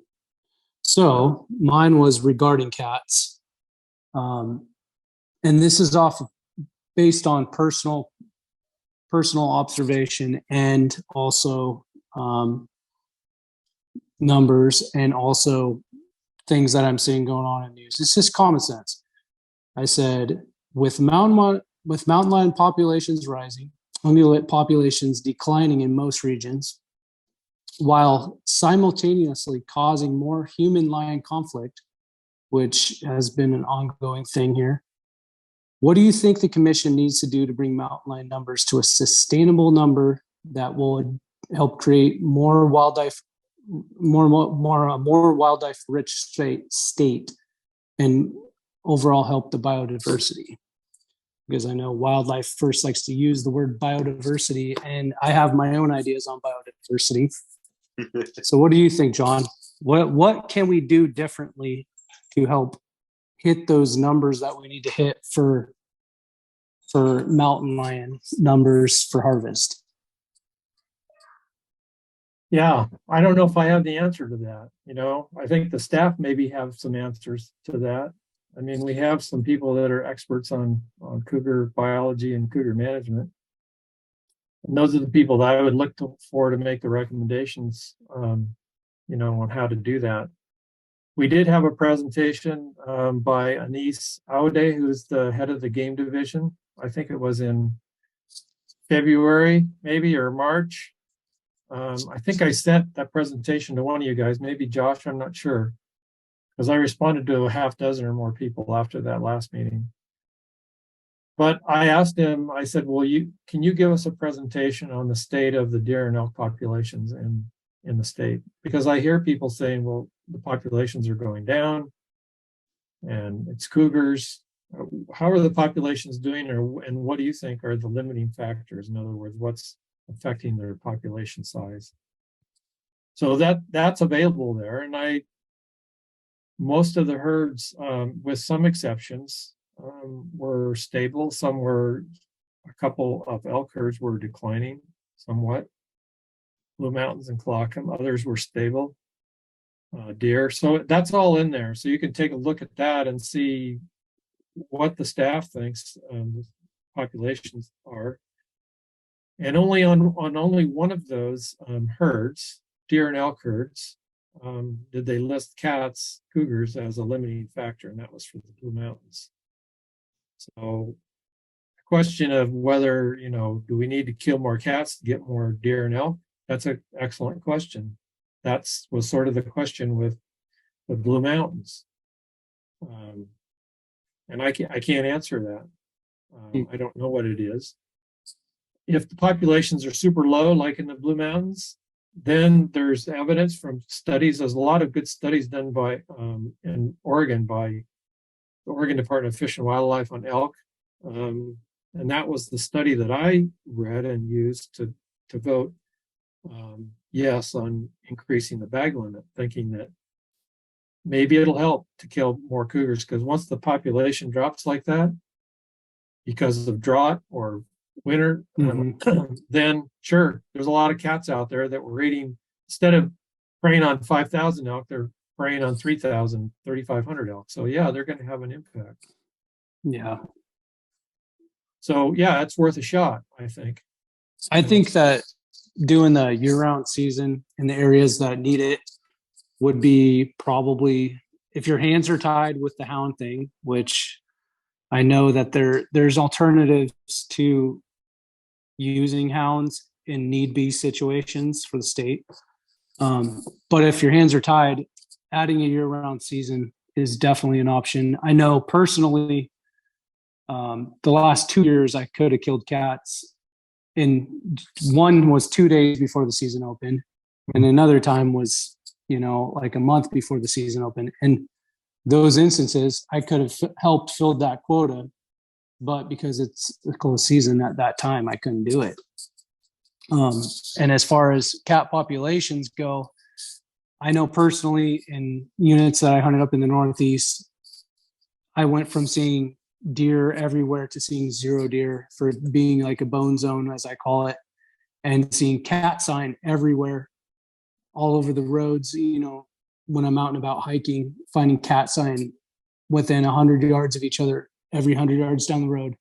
So mine was regarding cats. And this is based on personal observation, and also numbers, and also things that I'm seeing going on in news. It's just common sense. I said, with mountain lion populations rising, ungulate populations declining in most regions, while simultaneously causing more human-lion conflict, which has been an ongoing thing here, what do you think the commission needs to do to bring mountain lion numbers to a sustainable number that will help create more wildlife rich state and overall help the biodiversity? Because I know Wildlife First likes to use the word biodiversity, and I have my own ideas on biodiversity. So what do you think, John? What can we do differently to help hit those numbers that we need to hit for mountain lion numbers for harvest? Yeah, I don't know if I have the answer to that. You know, I think the staff maybe have some answers to that. I mean, we have some people that are experts on cougar biology and cougar management. And those are the people that I would look for to make the recommendations, you know, on how to do that. We did have a presentation by Anise Aude, who's the head of the game division. I think it was in February, maybe, or March. I think I sent that presentation to one of you guys, maybe Josh, I'm not sure, because I responded to a half dozen or more people after that last meeting. But I asked him, I said, well, can you give us a presentation on the state of the deer and elk populations in the state? Because I hear people saying, well, the populations are going down and it's cougars. How are the populations doing, and what do you think are the limiting factors? In other words, what's affecting their population size? So that's available there. And most of the herds, with some exceptions, were stable. A couple of elk herds were declining somewhat. Blue Mountains and Clawcomb, others were stable. Deer, so that's all in there. So you can take a look at that and see what the staff thinks the populations are. And only on only one of those herds, deer and elk herds, did they list cats, cougars as a limiting factor, and that was for the Blue Mountains. So the question of whether, you know, do we need to kill more cats to get more deer and elk? That's an excellent question. That was sort of the question with the Blue Mountains. And I can't answer that. I don't know what it is. If the populations are super low, like in the Blue Mountains, then there's evidence from studies. There's a lot of good studies done by in Oregon by the Oregon Department of Fish and Wildlife on elk. And that was the study that I read and used to vote yes on increasing the bag limit, thinking that maybe it'll help to kill more cougars, because once the population drops like that because of drought or winter, then sure, there's a lot of cats out there that were eating, instead of preying on 5,000 elk, they're preying on 3,000, 3,500 elk. So yeah, they're going to have an impact. Yeah. So yeah, it's worth a shot, I think. I think that doing the year-round season in the areas that need it would be probably, if your hands are tied with the hound thing, which I know that there's alternatives to using hounds in need be situations for the state. But if your hands are tied, adding a year-round season is definitely an option. I know personally, the last 2 years I could have killed cats, and one was 2 days before the season opened, and another time was, you know, like a month before the season opened. And those instances, I could have helped fill that quota, but because it's a close season at that time, I couldn't do it. And as far as cat populations go, I know personally in units that I hunted up in the Northeast, I went from seeing deer everywhere to seeing 0 deer for being like a bone zone, as I call it, and seeing cat sign everywhere, all over the roads. You know, when I'm out and about hiking, finding cat sign within 100 yards of each other, every 100 yards down the road,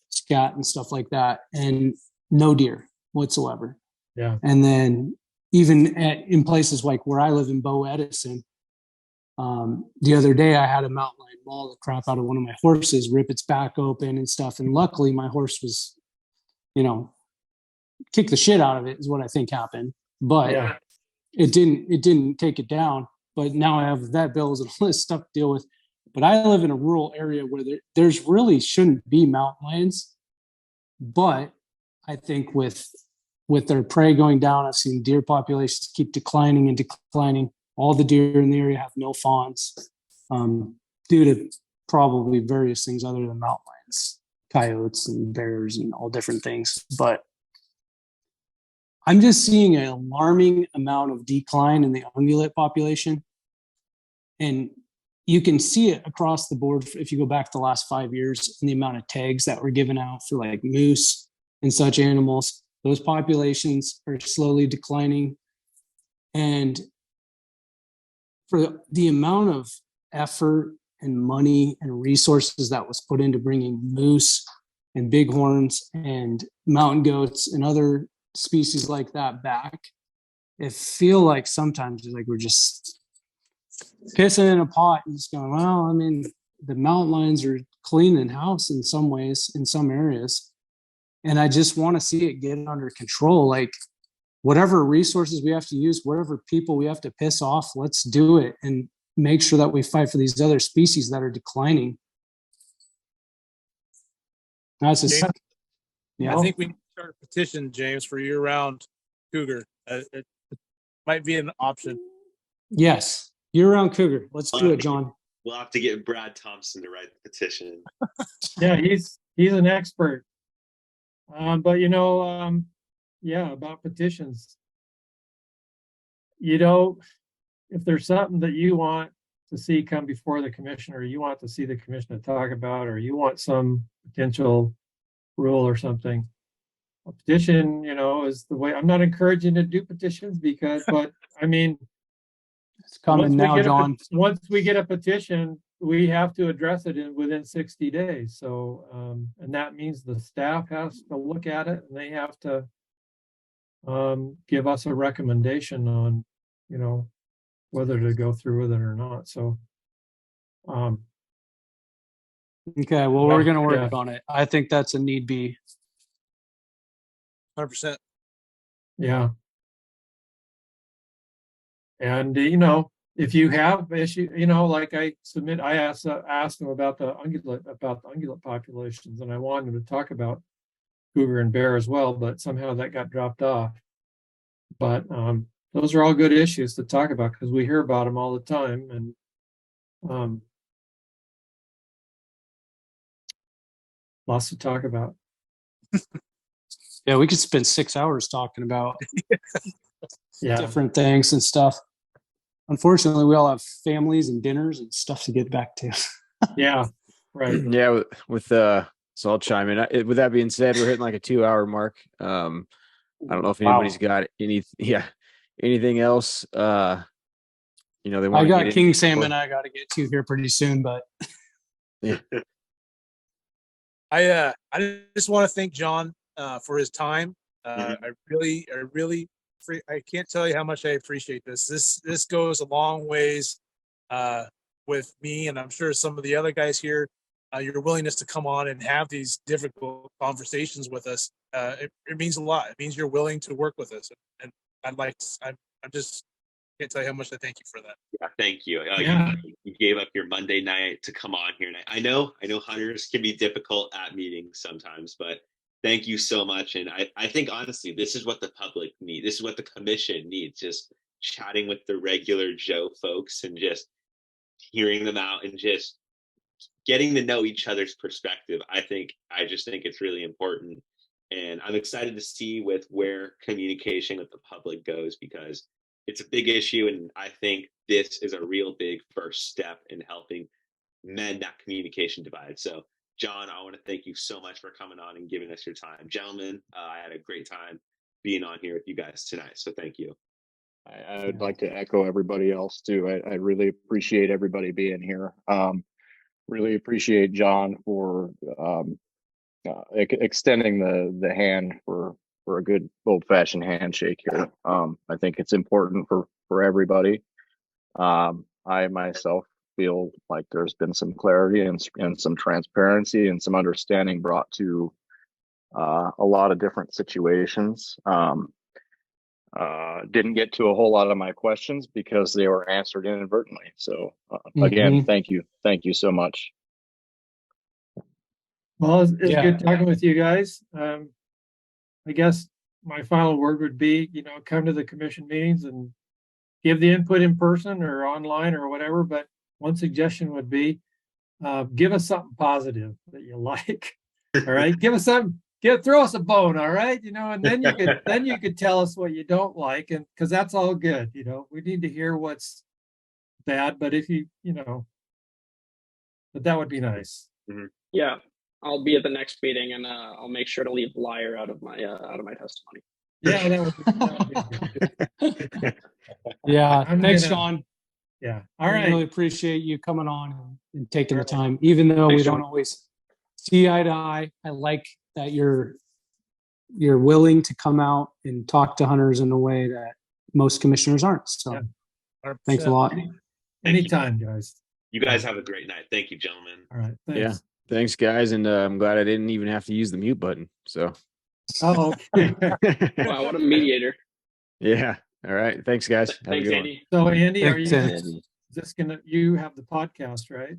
scat and stuff like that, and no deer whatsoever. Yeah. And then even in places like where I live in Bow Edison, the other day I had a mountain lion maul the crap out of one of my horses, rip its back open and stuff. And luckily my horse was, you know, kick the shit out of it is what I think happened. But Yeah. it didn't take it down. But now I have vet bills and all this stuff to deal with. But I live in a rural area where there's really shouldn't be mountain lions. But I think with their prey going down, I've seen deer populations keep declining and declining. All the deer in the area have no fawns, due to probably various things other than mountain lions, coyotes and bears and all different things. But I'm just seeing an alarming amount of decline in the ungulate population. And you can see it across the board if you go back the last 5 years in the amount of tags that were given out for like moose and such animals. Those populations are slowly declining. And for the amount of effort and money and resources that was put into bringing moose and bighorns and mountain goats and other species like that back, it feel like sometimes it's like we're just pissing in a pot and just going, well, I mean, the mountain lions are cleaning house in some ways, in some areas. And I just want to see it get under control. Like whatever resources we have to use, whatever people we have to piss off, let's do it and make sure that we fight for these other species that are declining. That's a, James, yeah. I think we need to start a petition, James, for year-round cougar. It might be an option. Yes, year-round cougar. Let's do it, John. We'll have to get Brad Thompson to write the petition. Yeah, he's an expert. But yeah, about petitions. If there's something that you want to see come before the commission, or you want to see the commission to talk about, or you want some potential rule or something, a petition, is the way. I'm not encouraging to do petitions but I mean, it's coming now, John. Once we get a petition, we have to address it within 60 days. So, and that means the staff has to look at it and they have to give us a recommendation on, whether to go through with it or not. So, okay, well, we're going to work on it. I think that's a need be. 100%. Yeah. And, if you have issue, like I asked them about the ungulate populations, and I wanted to talk about cougar and bear as well, but somehow that got dropped off. But those are all good issues to talk about because we hear about them all the time, and lots to talk about. Yeah, we could spend 6 hours talking about Yeah. different things and stuff. Unfortunately, we all have families and dinners and stuff to get back to. Yeah, right. Yeah, so I'll chime in. With that being said, we're hitting like a 2-hour mark. I don't know if anybody's got anything else. They want. I got king salmon I got to get to here pretty soon, but yeah. I just want to thank John for his time. I really I can't tell you how much I appreciate this. This goes a long ways with me, and I'm sure some of the other guys here. Your willingness to come on and have these difficult conversations with us, it means a lot. It means you're willing to work with us, and I just can't tell you how much I thank you for that. Yeah, thank you. You gave up your Monday night to come on here, and I know hunters can be difficult at meetings sometimes, but thank you so much. And I think honestly, this is what the public needs. This is what the commission needs. Just chatting with the regular Joe folks and just hearing them out and just getting to know each other's perspective. I just think it's really important. And I'm excited to see where communication with the public goes, because it's a big issue. And I think this is a real big first step in helping mend that communication divide. So John, I want to thank you so much for coming on and giving us your time. Gentlemen, I had a great time being on here with you guys tonight. So thank you. I would like to echo everybody else too. I really appreciate everybody being here. Really appreciate John for extending the hand for a good old-fashioned handshake here. I think it's important for everybody. I myself feel like there's been some clarity and some transparency and some understanding brought to a lot of different situations. Didn't get to a whole lot of my questions because they were answered inadvertently. So again, thank you so much. Well, it's good talking with you guys. I guess my final word would be, come to the commission meetings and give the input in person or online or whatever. But one suggestion would be, give us something positive that you like. All right, give us something. Throw us a bone, all right, and then you could tell us what you don't like, and because that's all good, we need to hear what's bad, but if but that would be nice. Yeah, I'll be at the next meeting, and I'll make sure to leave liar out of my testimony. Yeah, that would be good. Yeah, I'm thanks, gonna- Sean. Yeah. All I right. really appreciate you coming on and taking the time, even though we Thanks, don't Sean. always see eye to eye. I like that you're willing to come out and talk to hunters in a way that most commissioners aren't. So Yeah. thanks a lot. Anytime, guys. You guys have a great night. Thank you, gentlemen. All right. Thanks. Yeah. Thanks, guys. And I'm glad I didn't even have to use the mute button. So, Oh, okay. Wow, what a mediator. yeah. All right. Thanks, guys. Have a Thanks, good one. Andy. So Andy, are Thanks, you Ed. is this gonna, you have the podcast, right?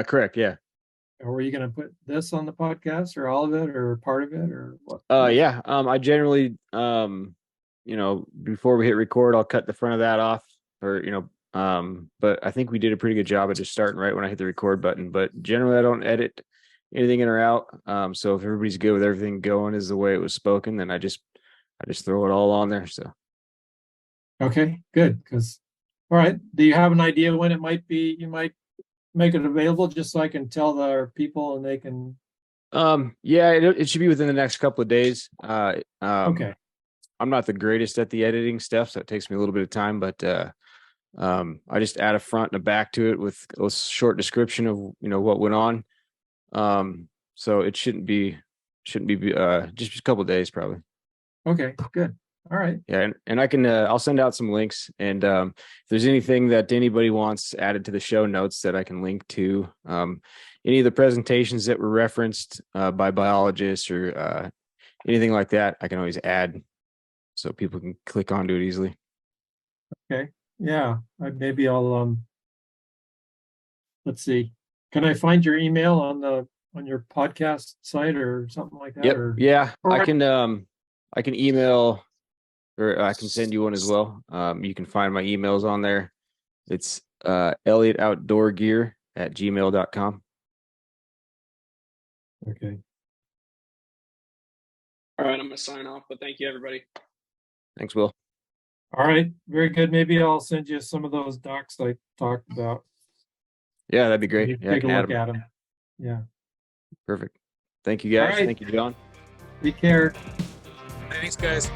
Correct. Yeah. Or were you gonna put this on the podcast or all of it or part of it or what? Yeah. I generally, before we hit record, I'll cut the front of that off but I think we did a pretty good job of just starting right when I hit the record button, but generally I don't edit anything in or out. So if everybody's good with everything going is the way it was spoken, then I just throw it all on there. So. Okay, good. Because, all right, do you have an idea when it might be? You might make it available just so I can tell our people and they can. Yeah, it should be within the next couple of days. Okay. I'm not the greatest at the editing stuff, so it takes me a little bit of time, but I just add a front and a back to it with a short description of what went on. So it shouldn't be just a couple of days probably. Okay, good. All right. Yeah, and I can I'll send out some links, and if there's anything that anybody wants added to the show notes that I can link to, any of the presentations that were referenced by biologists or anything like that, I can always add so people can click onto it easily. Okay. Yeah. Maybe I'll let's see. Can I find your email on your podcast site or something like that? Yep. Or... Yeah, I can email, or I can send you one as well. You can find my emails on there. It's elliotoutdoorgear@gmail.com. Okay. All right, I'm gonna sign off, but thank you, everybody. Thanks, Will. All right. Very good. Maybe I'll send you some of those docs I talked about. Yeah, that'd be great. You Yeah, I take a can add look them. at them. Yeah. Perfect. Thank you, guys. All right. Thank you, John. Take care. Thanks, guys.